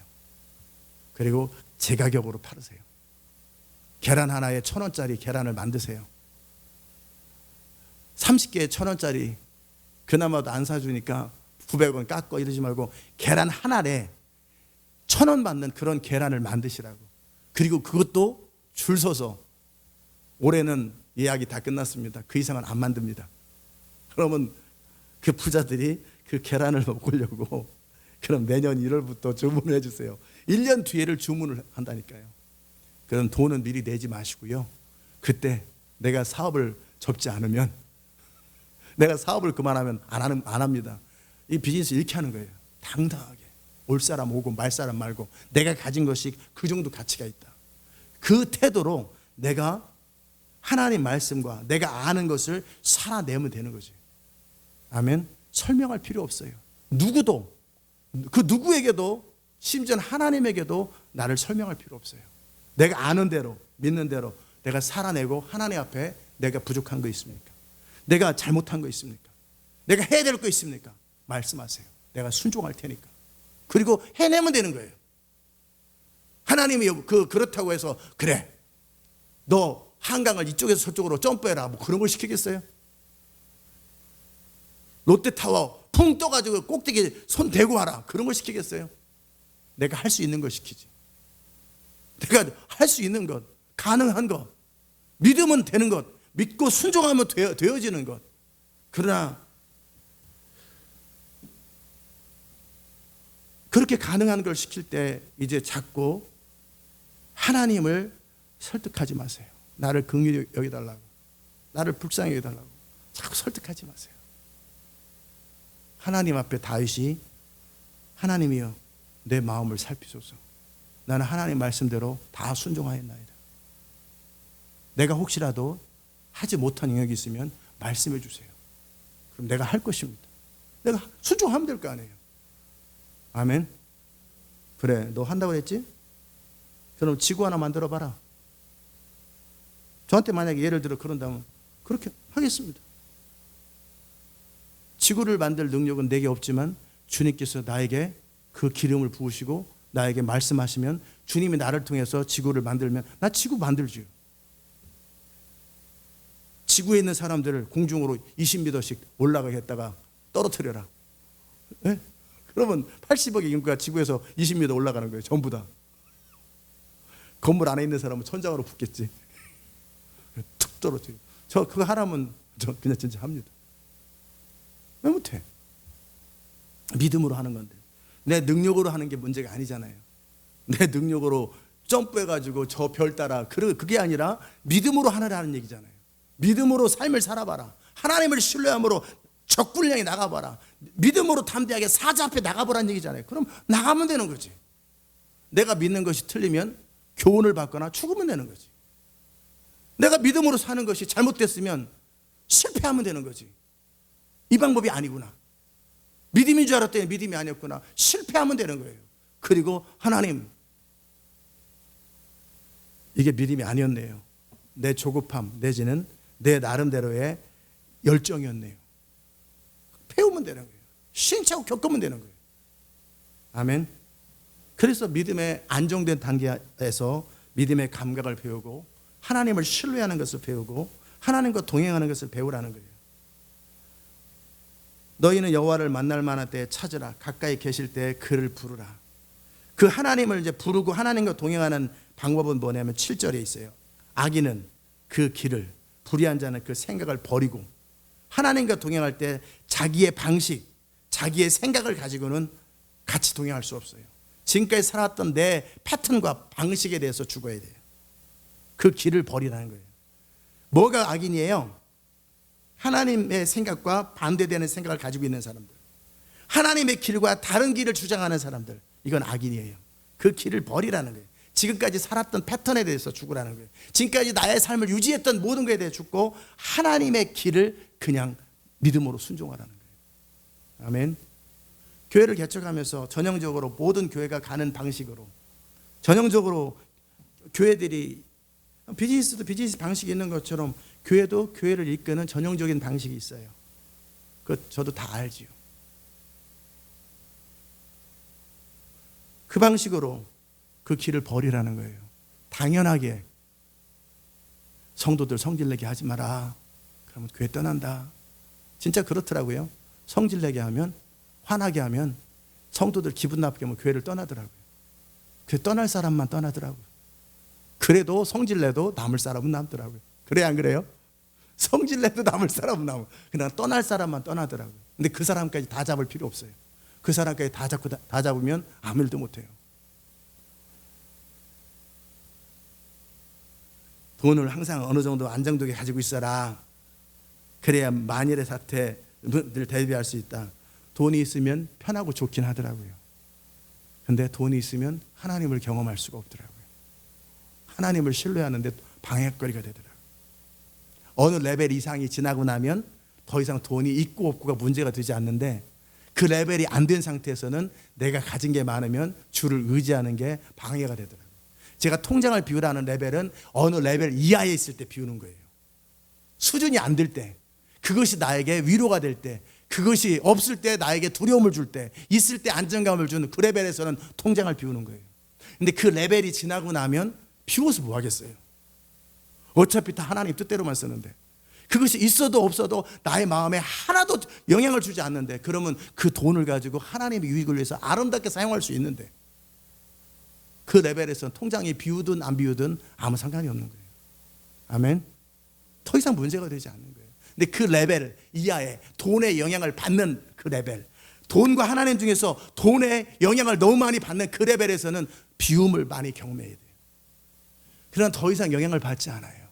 그리고 제 가격으로 팔으세요. 계란 하나에 1,000원짜리 계란을 만드세요. 30개에 1,000원짜리 그나마도 안 사주니까 900원 깎고 이러지 말고 계란 하나에 1,000원 받는 그런 계란을 만드시라고. 그리고 그것도 줄 서서 올해는 예약이 다 끝났습니다. 그 이상은 안 만듭니다. 그러면 그 부자들이 그 계란을 먹으려고 그럼 내년 1월부터 주문을 해주세요. 1년 뒤에를 주문을 한다니까요. 그럼 돈은 미리 내지 마시고요. 그때 내가 사업을 접지 않으면 내가 사업을 그만하면 안 합니다. 이 비즈니스 이렇게 하는 거예요. 당당하게. 올 사람 오고 말 사람 말고 내가 가진 것이 그 정도 가치가 있다. 그 태도로 내가 하나님 말씀과 내가 아는 것을 살아내면 되는 거지. 아멘. 설명할 필요 없어요. 누구도 그 누구에게도 심지어 하나님에게도 나를 설명할 필요 없어요. 내가 아는 대로 믿는 대로 내가 살아내고 하나님 앞에 내가 부족한 거 있습니까? 내가 잘못한 거 있습니까? 내가 해야 될 거 있습니까? 말씀하세요. 내가 순종할 테니까. 그리고 해내면 되는 거예요. 하나님이 그렇다고 해서 그래 너 한강을 이쪽에서 저쪽으로 점프해라 뭐 그런 걸 시키겠어요? 롯데타워 풍 떠가지고 꼭대기 손 대고 하라 그런 걸 시키겠어요? 내가 할 수 있는 걸 시키지. 내가 할 수 있는 것, 가능한 것, 믿으면 되는 것, 믿고 순종하면 되어지는 것. 그러나 그렇게 가능한 걸 시킬 때 이제 자꾸 하나님을 설득하지 마세요. 나를 긍휼히 여기달라고, 나를 불쌍히 여기달라고 자꾸 설득하지 마세요. 하나님 앞에 다윗이 하나님이여 내 마음을 살피소서. 나는 하나님 말씀대로 다 순종하였나이다. 내가 혹시라도 하지 못한 영역이 있으면 말씀해 주세요. 그럼 내가 할 것입니다. 내가 순종하면 될 거 아니에요. 아멘. 그래, 너 한다고 했지? 그럼 지구 하나 만들어 봐라. 저한테 만약에 예를 들어 그런다면 그렇게 하겠습니다. 지구를 만들 능력은 내게 없지만 주님께서 나에게 그 기름을 부으시고 나에게 말씀하시면 주님이 나를 통해서 지구를 만들면 나 지구 만들죠. 지구에 있는 사람들을 공중으로 20m씩 올라가게 했다가 떨어뜨려라. 네? 그러면 80억의 인구가 지구에서 20m 올라가는 거예요. 전부 다. 건물 안에 있는 사람은 천장으로 붙겠지. 툭 떨어뜨려. 저 그거 하라면 저 그냥 진짜 합니다. 왜 못해? 믿음으로 하는 건데. 내 능력으로 하는 게 문제가 아니잖아요. 내 능력으로 점프해가지고 저 별 따라 그게 아니라 믿음으로 하라는 얘기잖아요. 믿음으로 삶을 살아봐라. 하나님을 신뢰함으로 적군을 향해 나가봐라. 믿음으로 담대하게 사자 앞에 나가보라는 얘기잖아요. 그럼 나가면 되는 거지. 내가 믿는 것이 틀리면 교훈을 받거나 죽으면 되는 거지. 내가 믿음으로 사는 것이 잘못됐으면 실패하면 되는 거지. 이 방법이 아니구나. 믿음인 줄 알았더니 믿음이 아니었구나. 실패하면 되는 거예요. 그리고 하나님, 이게 믿음이 아니었네요. 내 조급함 내지는 내 나름대로의 열정이었네요. 배우면 되는 거예요. 시행착오 겪으면 되는 거예요. 아멘. 그래서 믿음의 안정된 단계에서 믿음의 감각을 배우고 하나님을 신뢰하는 것을 배우고 하나님과 동행하는 것을 배우라는 거예요. 너희는 여호와를 만날 만한 때에 찾으라. 가까이 계실 때에 그를 부르라. 그 하나님을 이제 부르고 하나님과 동행하는 방법은 뭐냐면 7절에 있어요. 악인은 그 길을, 불의한 자는 그 생각을 버리고 하나님과 동행할 때 자기의 방식, 자기의 생각을 가지고는 같이 동행할 수 없어요. 지금까지 살았던 내 패턴과 방식에 대해서 죽어야 돼요. 그 길을 버리라는 거예요. 뭐가 악인이에요? 하나님의 생각과 반대되는 생각을 가지고 있는 사람들, 하나님의 길과 다른 길을 주장하는 사람들, 이건 악인이에요. 그 길을 버리라는 거예요. 지금까지 살았던 패턴에 대해서 죽으라는 거예요. 지금까지 나의 삶을 유지했던 모든 것에 대해 죽고 하나님의 길을 그냥 믿음으로 순종하라는 거예요. 아멘. 교회를 개척하면서 전형적으로 모든 교회가 가는 방식으로, 전형적으로 교회들이 비즈니스도 비즈니스 방식이 있는 것처럼 교회도 교회를 이끄는 전형적인 방식이 있어요. 그것 저도 다 알지요. 그 방식으로 그 길을 버리라는 거예요. 당연하게 성도들 성질내게 하지 마라. 그러면 교회 떠난다. 진짜 그렇더라고요. 성질내게 하면, 화나게 하면 성도들 기분 나쁘게 하면 교회를 떠나더라고요. 그 떠날 사람만 떠나더라고요. 그래도 성질내도 남을 사람은 남더라고요. 그래 안 그래요? 성질내도 남을 사람은 남고 그냥 떠날 사람만 떠나더라고요. 근데 그 사람까지 다 잡을 필요 없어요. 그 사람까지 다 잡으면 아무 일도 못해요. 돈을 항상 어느 정도 안정되게 가지고 있어라. 그래야 만일의 사태를 대비할 수 있다. 돈이 있으면 편하고 좋긴 하더라고요. 근데 돈이 있으면 하나님을 경험할 수가 없더라고요. 하나님을 신뢰하는데 방해거리가 되더라고요. 어느 레벨 이상이 지나고 나면 더 이상 돈이 있고 없고가 문제가 되지 않는데, 그 레벨이 안 된 상태에서는 내가 가진 게 많으면 주를 의지하는 게 방해가 되더라고요. 제가 통장을 비우라는 레벨은 어느 레벨 이하에 있을 때 비우는 거예요. 수준이 안 될 때, 그것이 나에게 위로가 될 때, 그것이 없을 때 나에게 두려움을 줄 때, 있을 때 안정감을 주는 그 레벨에서는 통장을 비우는 거예요. 근데 그 레벨이 지나고 나면 비워서 뭐 하겠어요? 어차피 다 하나님 뜻대로만 쓰는데, 그것이 있어도 없어도 나의 마음에 하나도 영향을 주지 않는데, 그러면 그 돈을 가지고 하나님의 유익을 위해서 아름답게 사용할 수 있는데, 그 레벨에서는 통장이 비우든 안 비우든 아무 상관이 없는 거예요. 아멘. 더 이상 문제가 되지 않는 거예요. 근데 그 레벨 이하에 돈의 영향을 받는 그 레벨, 돈과 하나님 중에서 돈의 영향을 너무 많이 받는 그 레벨에서는 비움을 많이 경험해야 돼요. 그러나 더 이상 영향을 받지 않아요.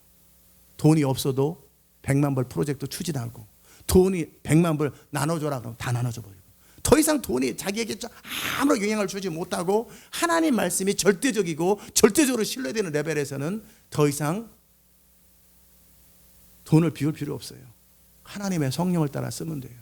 돈이 없어도 100만 불 프로젝트 추진하고, 돈이 100만 불 나눠줘라 그러면 다 나눠줘 버리고, 더 이상 돈이 자기에게 아무런 영향을 주지 못하고 하나님 말씀이 절대적이고 절대적으로 신뢰되는 레벨에서는 더 이상 돈을 비울 필요 없어요. 하나님의 성령을 따라 쓰면 돼요.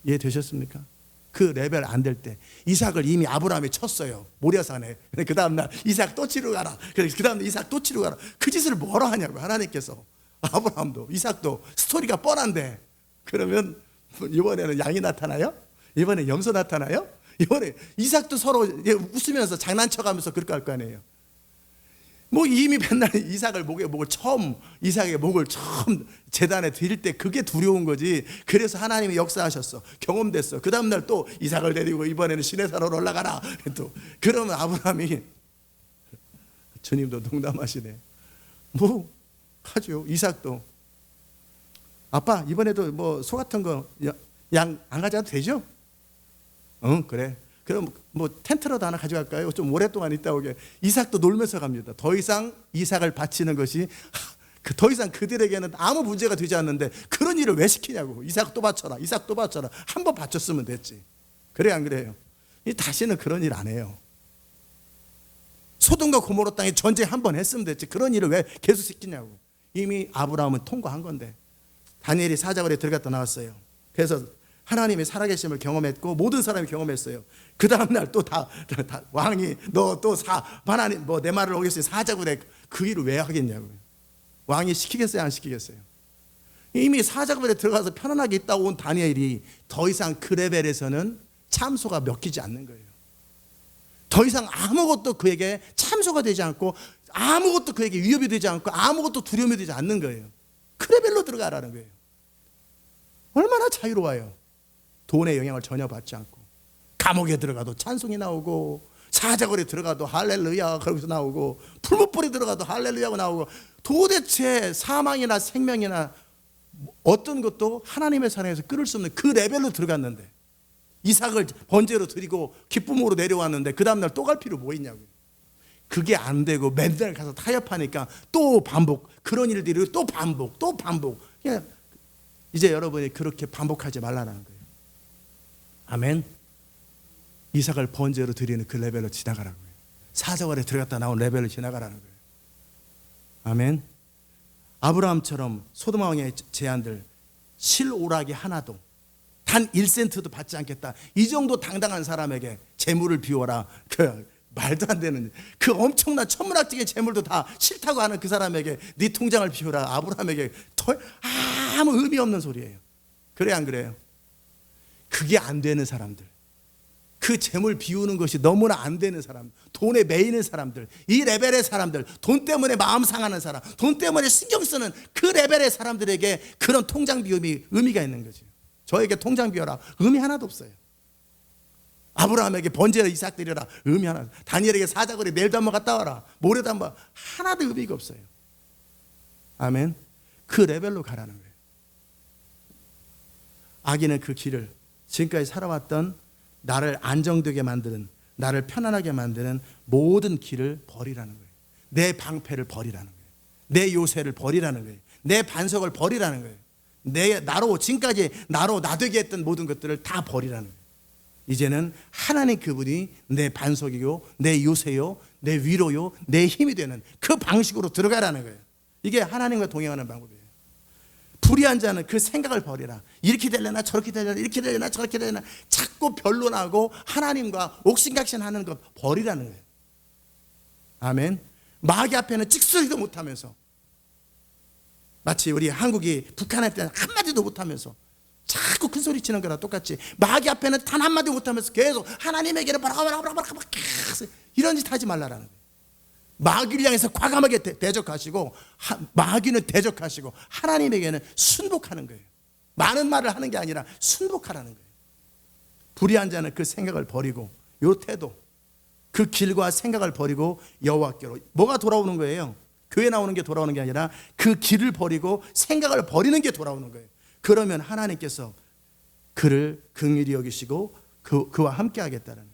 이해되셨습니까? 그 레벨 안 될 때 이삭을 이미 아브라함이 쳤어요. 모리아산에. 그 다음날 이삭 또 치러 가라. 그 다음날 이삭 또 치러 가라. 그 짓을 뭐라 하냐고 하나님께서. 아브라함도 이삭도 스토리가 뻔한데, 그러면 이번에는 양이 나타나요? 이번에 염소 나타나요? 이번에 이삭도 서로 웃으면서 장난쳐가면서 그렇게 할 거 아니에요. 뭐 이미 맨날 이삭의 목을 처음 제단에 드릴 때 그게 두려운 거지. 그래서 하나님이 역사하셨어. 경험됐어. 그 다음날 또 이삭을 데리고 이번에는 시내산으로 올라가라. 또 그러면 아브라함이, 주님도 농담하시네. 뭐 하죠. 이삭도, 아빠 이번에도 뭐 소 같은 거 양 안 가져도 되죠? 응, 그래. 그럼 뭐 텐트라도 하나 가져갈까요? 좀 오랫동안 있다 오게. 이삭도 놀면서 갑니다. 더 이상 이삭을 바치는 것이 더 이상 그들에게는 아무 문제가 되지 않는데 그런 일을 왜 시키냐고. 이삭 또 바쳐라. 이삭 또 바쳐라. 한 번 바쳤으면 됐지. 그래 안 그래요? 다시는 그런 일 안 해요. 소돔과 고모라 땅에 전쟁 한 번 했으면 됐지. 그런 일을 왜 계속 시키냐고. 이미 아브라함은 통과한 건데. 다니엘이 사자굴에 들어갔다 나왔어요. 그래서 하나님의 살아계심을 경험했고 모든 사람이 경험했어요. 그 다음날 또 다 왕이 너 또 하나님 뭐 내 말을 오겠어요. 사자굴에 그 일을 왜 하겠냐고요. 왕이 시키겠어요? 안 시키겠어요? 이미 사자굴에 들어가서 편안하게 있다 온 다니엘이 더 이상 그 레벨에서는 참소가 먹히지 않는 거예요. 더 이상 아무것도 그에게 참소가 되지 않고, 아무것도 그에게 위협이 되지 않고, 아무것도 두려움이 되지 않는 거예요. 그 레벨로 들어가라는 거예요. 얼마나 자유로워요. 돈의 영향을 전혀 받지 않고, 감옥에 들어가도 찬송이 나오고, 사자굴에 들어가도 할렐루야 거기서 나오고, 풀무불에 들어가도 할렐루야가 나오고, 도대체 사망이나 생명이나 어떤 것도 하나님의 사랑에서 끊을 수 없는 그 레벨로 들어갔는데, 이삭을 번제로 드리고 기쁨으로 내려왔는데 그 다음날 또 갈 필요 뭐 있냐고요. 그게 안 되고 맨날 가서 타협하니까 또 반복, 그런 일들이 또 반복, 또 반복. 이제 여러분이 그렇게 반복하지 말라는 거예요. 아멘. 이삭을 번제로 드리는 그 레벨로 지나가라고요. 사자굴에 들어갔다 나온 레벨로 지나가라는 거예요. 아멘. 아브라함처럼 소돔 왕의 제안들, 실오락이 하나도, 단 1센트도 받지 않겠다. 이 정도 당당한 사람에게 재물을 비워라. 그 말도 안 되는, 그 엄청난 천문학적인 재물도 다 싫다고 하는 그 사람에게 네 통장을 비워라. 아브라함에게 아무 의미 없는 소리예요. 그래 안 그래요? 그게 안 되는 사람들, 그 재물 비우는 것이 너무나 안 되는 사람, 돈에 매이는 사람들, 이 레벨의 사람들, 돈 때문에 마음 상하는 사람, 돈 때문에 신경 쓰는 그 레벨의 사람들에게 그런 통장 비움이 의미가 있는 거죠. 저에게 통장 비워라. 의미 하나도 없어요. 아브라함에게 번제로 이삭 드려라. 의미 하나. 다니엘에게 사자굴에 내일도 한번 갔다 와라. 모레도 한번. 하나도 의미가 없어요. 아멘. 그 레벨로 가라는 거예요. 악인은 그 길을, 지금까지 살아왔던 나를 안정되게 만드는, 나를 편안하게 만드는 모든 길을 버리라는 거예요. 내 방패를 버리라는 거예요. 내 요새를 버리라는 거예요. 내 반석을 버리라는 거예요. 지금까지 나로 나되게 했던 모든 것들을 다 버리라는 거예요. 이제는 하나님 그분이 내 반석이요, 내 요새요, 내 위로요, 내 힘이 되는 그 방식으로 들어가라는 거예요. 이게 하나님과 동행하는 방법이에요. 불의한 자는 그 생각을 버리라. 이렇게 되려나 저렇게 되려나, 이렇게 되려나 저렇게 되려나, 자꾸 변론하고 하나님과 옥신각신하는 것 버리라는 거예요. 아멘. 마귀 앞에는 찍소리도 못하면서, 마치 우리 한국이 북한한테는 한마디도 못하면서 자꾸 큰 소리 치는 거랑 똑같이 마귀 앞에는 단 한마디 못하면서 계속 하나님에게는 이런 짓 하지 말라라는 거예요. 마귀를 향해서 과감하게 대적하시고, 마귀는 대적하시고 하나님에게는 순복하는 거예요. 많은 말을 하는 게 아니라 순복하라는 거예요. 불의한 자는 그 생각을 버리고, 요 태도, 그 길과 생각을 버리고 여호와께로. 뭐가 돌아오는 거예요? 교회 나오는 게 돌아오는 게 아니라 그 길을 버리고 생각을 버리는 게 돌아오는 거예요. 그러면 하나님께서 그를 긍휼히 여기시고 그와 함께 하겠다는 거예요.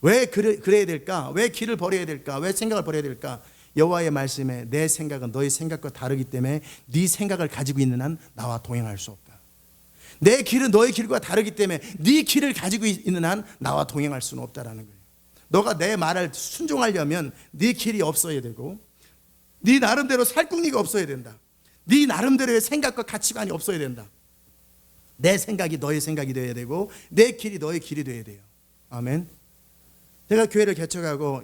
왜 그래야 될까? 왜 길을 버려야 될까? 왜 생각을 버려야 될까? 여호와의 말씀에 내 생각은 너희 생각과 다르기 때문에 네 생각을 가지고 있는 한 나와 동행할 수 없다. 내 길은 너의 길과 다르기 때문에 네 길을 가지고 있는 한 나와 동행할 수는 없다라는 거예요. 너가 내 말을 순종하려면 네 길이 없어야 되고 네 나름대로 살궁리가 없어야 된다. 네 나름대로의 생각과 가치관이 없어야 된다. 내 생각이 너의 생각이 되어야 되고 내 길이 너의 길이 되어야 돼요. 아멘. 제가 교회를 개척하고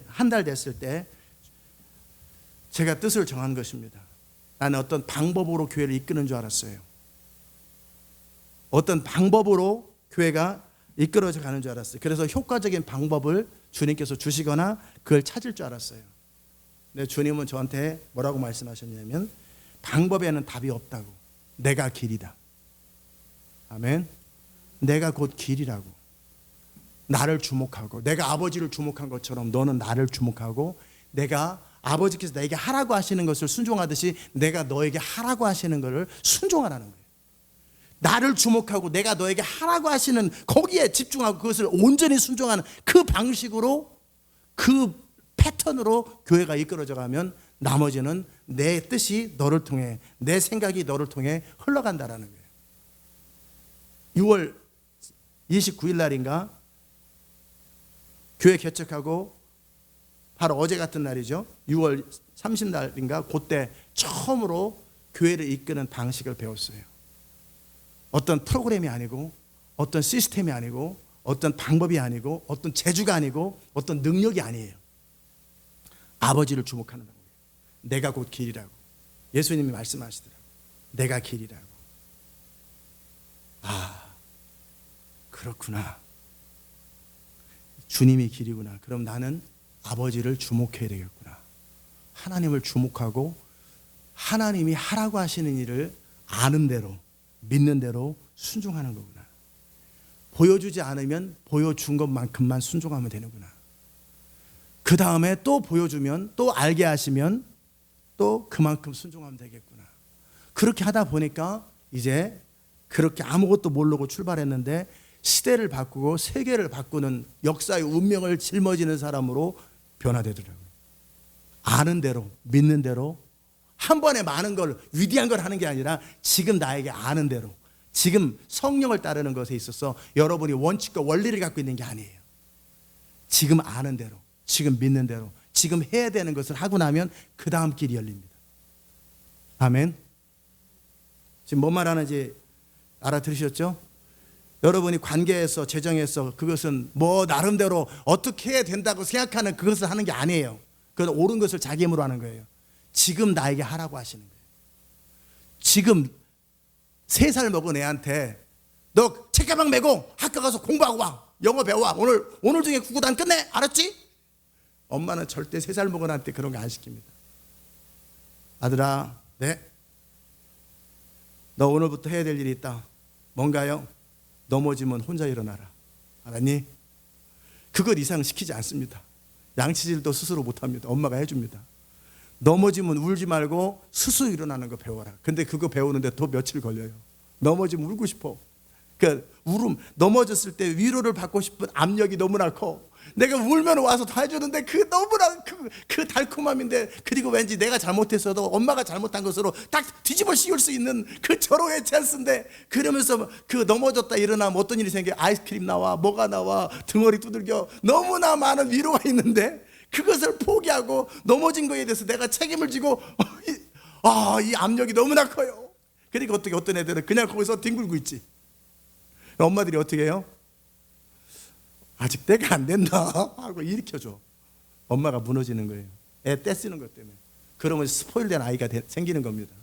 한 달 됐을 때 제가 뜻을 정한 것입니다. 나는 어떤 방법으로 교회를 이끄는 줄 알았어요. 어떤 방법으로 교회가 이끌어져 가는 줄 알았어요. 그래서 효과적인 방법을 주님께서 주시거나 그걸 찾을 줄 알았어요. 근데 주님은 저한테 뭐라고 말씀하셨냐면 방법에는 답이 없다고. 내가 길이다. 아멘. 내가 곧 길이라고. 나를 주목하고 내가 아버지를 주목한 것처럼 너는 나를 주목하고 내가 아버지께서 나에게 하라고 하시는 것을 순종하듯이 내가 너에게 하라고 하시는 것을 순종하라는 거예요. 나를 주목하고 내가 너에게 하라고 하시는 거기에 집중하고 그것을 온전히 순종하는 그 방식으로 그 패턴으로 교회가 이끌어져 가면 나머지는 내 뜻이 너를 통해 내 생각이 너를 통해 흘러간다라는 거예요. 6월 29일 날인가 교회 개척하고 바로 어제 같은 날이죠. 6월 30날인가 그때 처음으로 교회를 이끄는 방식을 배웠어요. 어떤 프로그램이 아니고 어떤 시스템이 아니고 어떤 방법이 아니고 어떤 재주가 아니고 어떤 능력이 아니에요. 아버지를 주목하는 거예요. 내가 곧 길이라고. 예수님이 말씀하시더라고요. 내가 길이라고. 아, 그렇구나. 주님이 길이구나. 그럼 나는 아버지를 주목해야 되겠구나. 하나님을 주목하고 하나님이 하라고 하시는 일을 아는 대로 믿는 대로 순종하는 거구나. 보여주지 않으면 보여준 것만큼만 순종하면 되는구나. 그 다음에 또 보여주면 또 알게 하시면 또 그만큼 순종하면 되겠구나. 그렇게 하다 보니까 이제 그렇게 아무것도 모르고 출발했는데 시대를 바꾸고 세계를 바꾸는 역사의 운명을 짊어지는 사람으로 변화되더라고요. 아는 대로 믿는 대로 한 번에 많은 걸 위대한 걸 하는 게 아니라 지금 나에게 아는 대로 지금 성령을 따르는 것에 있어서 여러분이 원칙과 원리를 갖고 있는 게 아니에요. 지금 아는 대로 지금 믿는 대로 지금 해야 되는 것을 하고 나면 그 다음 길이 열립니다. 아멘. 지금 뭔 말하는지 알아들으셨죠? 여러분이 관계에서 재정에서 그것은 뭐 나름대로 어떻게 해야 된다고 생각하는 그것을 하는 게 아니에요. 그건 옳은 것을 자기 힘으로 하는 거예요. 지금 나에게 하라고 하시는 거예요. 지금 3살 먹은 애한테 너 책가방 메고 학교 가서 공부하고 와. 영어 배워와. 오늘 중에 구구단 끝내. 알았지? 엄마는 절대 3살 먹은 애한테 그런 거 안 시킵니다. 아들아, 네? 너 오늘부터 해야 될 일이 있다. 뭔가요? 넘어지면 혼자 일어나라. 알았니? 그걸 이상 시키지 않습니다. 양치질도 스스로 못합니다. 엄마가 해줍니다. 넘어지면 울지 말고 스스로 일어나는 거 배워라. 근데 그거 배우는데 또 며칠 걸려요. 넘어지면 울고 싶어. 그 울음, 넘어졌을 때 위로를 받고 싶은 압력이 너무나 커. 내가 울면 와서 다 해주는데 그 너무나 그 달콤함인데, 그리고 왠지 내가 잘못했어도 엄마가 잘못한 것으로 딱 뒤집어 씌울 수 있는 그 절호의 찬스인데, 그러면서 그 넘어졌다 일어나면 어떤 일이 생겨? 아이스크림 나와, 뭐가 나와, 등어리 두들겨. 너무나 많은 위로가 있는데 그것을 포기하고 넘어진 거에 대해서 내가 책임을 지고 이 압력이 너무나 커요. 그러니까 어떤 애들은 그냥 거기서 뒹굴고 있지. 엄마들이 어떻게 해요? 아직 때가 안 된다 하고 일으켜줘. 엄마가 무너지는 거예요. 애 떼쓰는 것 때문에. 그러면 스포일된 아이가 생기는 겁니다.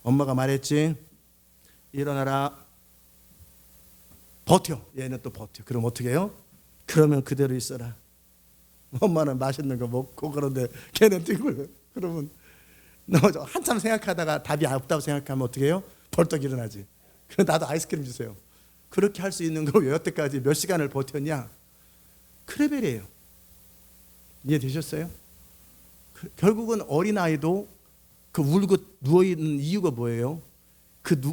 엄마가 말했지, 일어나라, 버텨. 얘는 또 버텨. 그럼 어떻게 해요? 그러면 그대로 있어라. 엄마는 맛있는 거 먹고 그런데 걔는 뛰고. 그러면 한참 생각하다가 답이 없다고 생각하면 어떻게 해요? 벌떡 일어나지. 그럼 나도 아이스크림 주세요. 그렇게 할 수 있는 거 왜 여태까지 몇 시간을 버텼냐? 그 레벨이에요. 이해되셨어요? 결국은 어린아이도 그 울고 누워있는 이유가 뭐예요?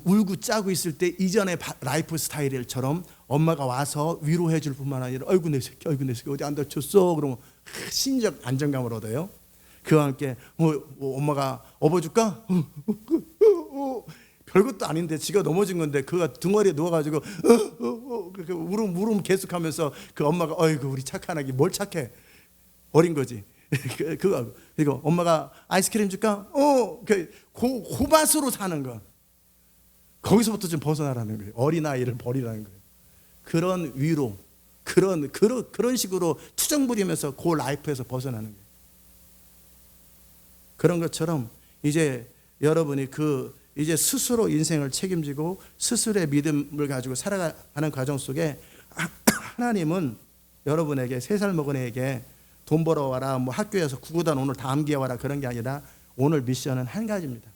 울고 짜고 있을 때 이전의 라이프 스타일처럼 엄마가 와서 위로해 줄 뿐만 아니라 아이고 내 새끼 어디 안 다쳤어? 그러면 심리적 안정감을 얻어요. 그와 함께 엄마가 업어줄까? 별것도 아닌데 지가 넘어진 건데 그가 등어리에 누워가지고 울음 계속하면서 그 엄마가 어이구 우리 착한 아기 뭘 착해 어린 거지. 그리고 엄마가 아이스크림 줄까? 고밭으로 사는 거. 거기서부터 좀 벗어나라는 거예요. 어린아이를 버리라는 거예요. 그런 위로, 그런 식으로 투정 부리면서 그 라이프에서 벗어나는 거예요. 그런 것처럼 이제 여러분이 이제 스스로 인생을 책임지고 스스로의 믿음을 가지고 살아가는 과정 속에 하나님은 여러분에게 3살 먹은 애에게 돈 벌어와라, 뭐 학교에서 구구단 오늘 다 암기해와라 그런 게 아니라 오늘 미션은 한 가지입니다.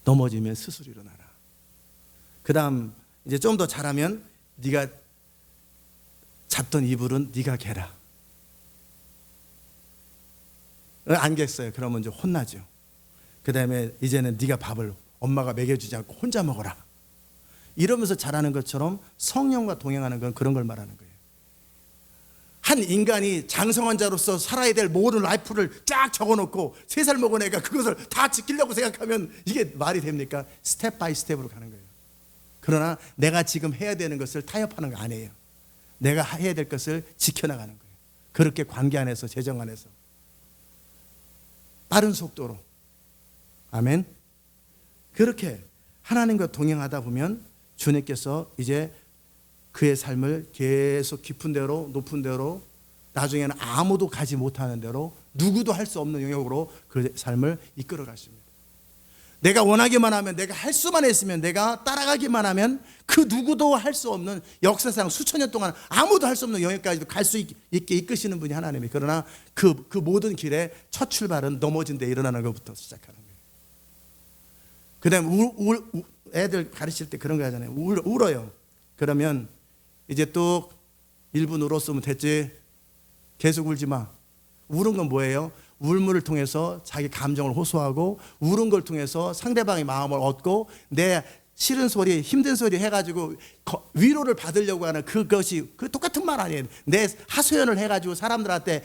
넘어지면 스스로 일어나라. 그 다음 이제 좀 더 잘하면 네가 잡던 이불은 네가 개라. 안 겠어요. 그러면 이제 혼나죠. 그 다음에 이제는 네가 밥을 엄마가 먹여주지 않고 혼자 먹어라. 이러면서 자라는 것처럼 성령과 동행하는 건 그런 걸 말하는 거예요. 한 인간이 장성한 자로서 살아야 될 모든 라이프를 쫙 적어놓고 3살 먹은 애가 그것을 다 지키려고 생각하면 이게 말이 됩니까? 스텝 바이 스텝으로 가는 거예요. 그러나 내가 지금 해야 되는 것을 타협하는 거 아니에요. 내가 해야 될 것을 지켜나가는 거예요. 그렇게 관계 안에서, 재정 안에서 빠른 속도로. 아멘. 그렇게 하나님과 동행하다 보면 주님께서 이제 그의 삶을 계속 깊은 데로, 높은 데로, 나중에는 아무도 가지 못하는 데로, 누구도 할 수 없는 영역으로 그 삶을 이끌어 가십니다. 내가 원하기만 하면, 내가 할 수만 있으면, 내가 따라가기만 하면 그 누구도 할 수 없는, 역사상 수천 년 동안 아무도 할 수 없는 영역까지도 갈 수 있게 이끄시는 분이 하나님이. 그러나 그 모든 길의 첫 출발은 넘어진 데 일어나는 것부터 시작하는 거예요. 그 다음에 애들 가르칠 때 그런 거 하잖아요. 울어요. 그러면 이제 또 1분 울었으면 됐지. 계속 울지 마. 울은 건 뭐예요? 울음을 통해서 자기 감정을 호소하고, 울은 걸 통해서 상대방의 마음을 얻고, 내 싫은 소리, 힘든 소리 해가지고 위로를 받으려고 하는 그것이 똑같은 말 아니에요. 내 하소연을 해가지고 사람들한테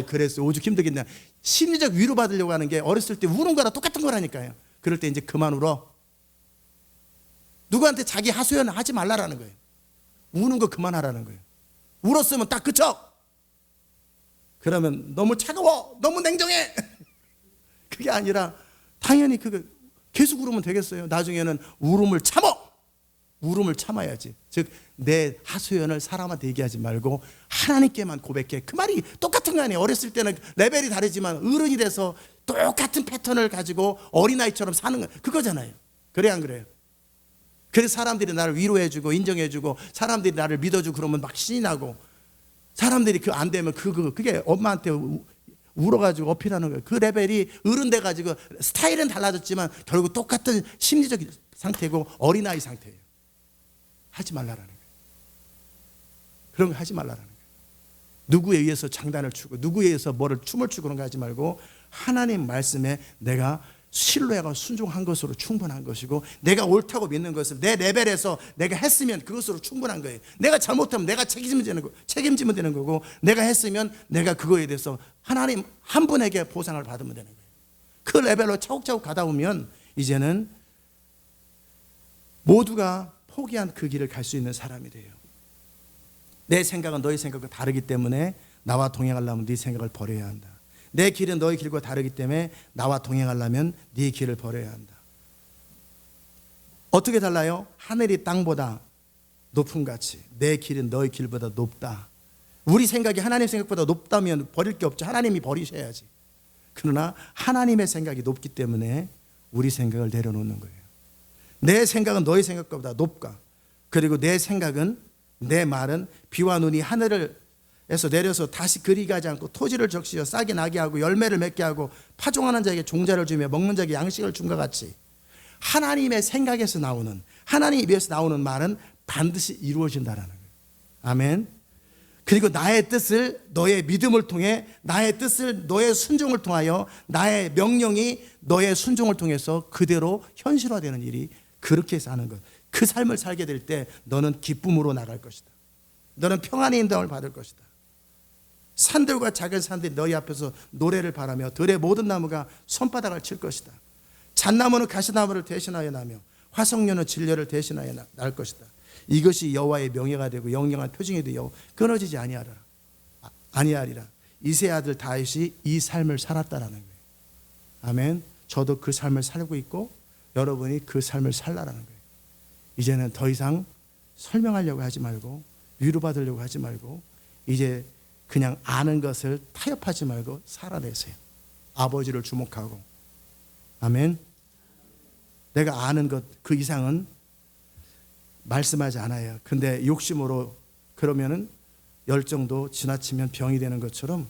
그랬어 오죽 힘들겠냐, 심리적 위로 받으려고 하는 게 어렸을 때 우는 거랑 똑같은 거라니까요. 그럴 때 이제 그만 울어. 누구한테 자기 하소연 하지 말라라는 거예요. 우는 거 그만하라는 거예요. 울었으면 딱 그쳐. 그러면 너무 차가워, 너무 냉정해. 그게 아니라 당연히 그거 계속 울으면 되겠어요. 나중에는 울음을 참아야지. 즉 내 하소연을 사람한테 얘기하지 말고 하나님께만 고백해. 그 말이 똑같은 거 아니에요. 어렸을 때는 레벨이 다르지만 어른이 돼서 똑같은 패턴을 가지고 어린아이처럼 사는 거 그거잖아요. 그래 안 그래요? 그래서 사람들이 나를 위로해주고 인정해주고 사람들이 나를 믿어주고 그러면 막 신이 나고, 사람들이 안 되면 그게 엄마한테 울어가지고 어필하는 거예요. 그 레벨이 어른 돼가지고 스타일은 달라졌지만 결국 똑같은 심리적 상태고 어린아이 상태예요. 하지 말라라는 거예요. 그런 거 하지 말라라는 거예요. 누구에 의해서 장단을 추고 누구에 의해서 춤을 추고 그런 거 하지 말고 하나님 말씀에 내가 신뢰하고 순종한 것으로 충분한 것이고, 내가 옳다고 믿는 것을 내 레벨에서 내가 했으면 그것으로 충분한 거예요. 내가 잘못하면 내가 책임지면 되는 거고, 내가 했으면 내가 그거에 대해서 하나님 한 분에게 보상을 받으면 되는 거예요. 그 레벨로 차곡차곡 가다 보면 이제는 모두가 포기한 그 길을 갈 수 있는 사람이 돼요. 내 생각은 너희 생각과 다르기 때문에 나와 동행하려면 네 생각을 버려야 한다. 내 길은 너희 길과 다르기 때문에 나와 동행하려면 네 길을 버려야 한다. 어떻게 달라요? 하늘이 땅보다 높은 같이 내 길은 너희 길보다 높다. 우리 생각이 하나님 생각보다 높다면 버릴 게 없죠. 하나님이 버리셔야지. 그러나 하나님의 생각이 높기 때문에 우리 생각을 내려놓는 거예요. 내 생각은 너희 생각보다 높다. 그리고 내 생각은, 내 말은 비와 눈이 하늘에서 내려서 다시 그리 가지 않고 토지를 적시어 싹이 나게 하고 열매를 맺게 하고 파종하는 자에게 종자를 주며 먹는 자에게 양식을 준 것 같이, 하나님의 생각에서 나오는, 하나님 입에서 나오는 말은 반드시 이루어진다라는 거예요. 아멘. 그리고 나의 뜻을 너의 믿음을 통해, 나의 뜻을 너의 순종을 통하여, 나의 명령이 너의 순종을 통해서 그대로 현실화되는 일이, 그렇게 해서 하는 것. 그 삶을 살게 될 때 너는 기쁨으로 나갈 것이다. 너는 평안의 인도함을 받을 것이다. 산들과 작은 산들이 너희 앞에서 노래를 바라며 들의 모든 나무가 손바닥을 칠 것이다. 잣나무는 가시나무를 대신하여 나며 화석류는 진려를 대신하여 날 것이다. 이것이 여호와의 명예가 되고 영영한 표징이 되어 끊어지지 아니하리라. 이세 아들 다윗이 이 삶을 살았다라는 거예요. 아멘. 저도 그 삶을 살고 있고 여러분이 그 삶을 살라라는 거예요. 이제는 더 이상 설명하려고 하지 말고 위로받으려고 하지 말고 이제 그냥 아는 것을 타협하지 말고 살아내세요. 아버지를 주목하고. 아멘. 내가 아는 것 그 이상은 말씀하지 않아요. 근데 욕심으로 그러면은 열정도 지나치면 병이 되는 것처럼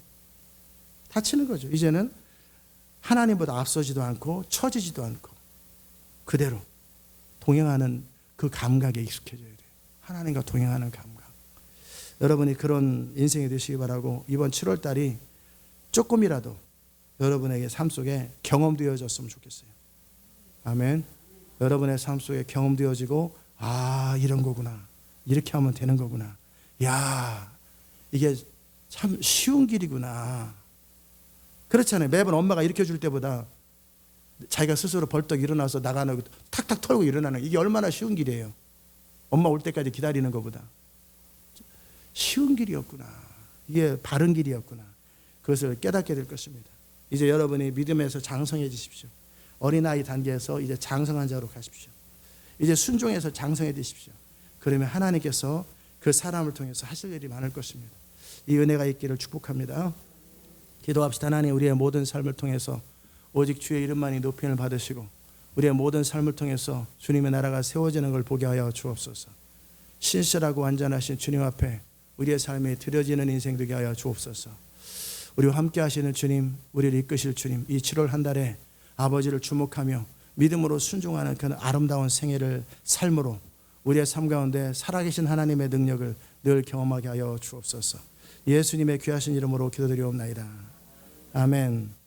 다치는 거죠. 이제는 하나님보다 앞서지도 않고 처지지도 않고 그대로 동행하는 그 감각에 익숙해져야 돼요. 하나님과 동행하는 감각. 여러분이 그런 인생이 되시기 바라고, 이번 7월 달이 조금이라도 여러분에게 삶 속에 경험되어졌으면 좋겠어요. 아멘. 여러분의 삶 속에 경험되어지고, 아, 이런 거구나, 이렇게 하면 되는 거구나, 야, 이게 참 쉬운 길이구나. 그렇잖아요. 매번 엄마가 일으켜 줄 때보다 자기가 스스로 벌떡 일어나서 나가는, 탁탁 털고 일어나는, 이게 얼마나 쉬운 길이에요. 엄마 올 때까지 기다리는 것보다. 쉬운 길이었구나, 이게 바른 길이었구나, 그것을 깨닫게 될 것입니다. 이제 여러분이 믿음에서 장성해지십시오. 어린아이 단계에서 이제 장성한 자로 가십시오. 이제 순종해서 장성해지십시오. 그러면 하나님께서 그 사람을 통해서 하실 일이 많을 것입니다. 이 은혜가 있기를 축복합니다. 기도합시다. 하나님, 우리의 모든 삶을 통해서 오직 주의 이름만이 높임을 받으시고 우리의 모든 삶을 통해서 주님의 나라가 세워지는 걸 보게 하여 주옵소서. 신실하고 완전하신 주님 앞에 우리의 삶이 드려지는 인생 되게 하여 주옵소서. 우리와 함께 하시는 주님, 우리를 이끄실 주님, 이 7월 한 달에 아버지를 주목하며 믿음으로 순종하는 그 아름다운 생애를 삶으로 우리의 삶 가운데 살아계신 하나님의 능력을 늘 경험하게 하여 주옵소서. 예수님의 귀하신 이름으로 기도드리옵나이다. 아멘.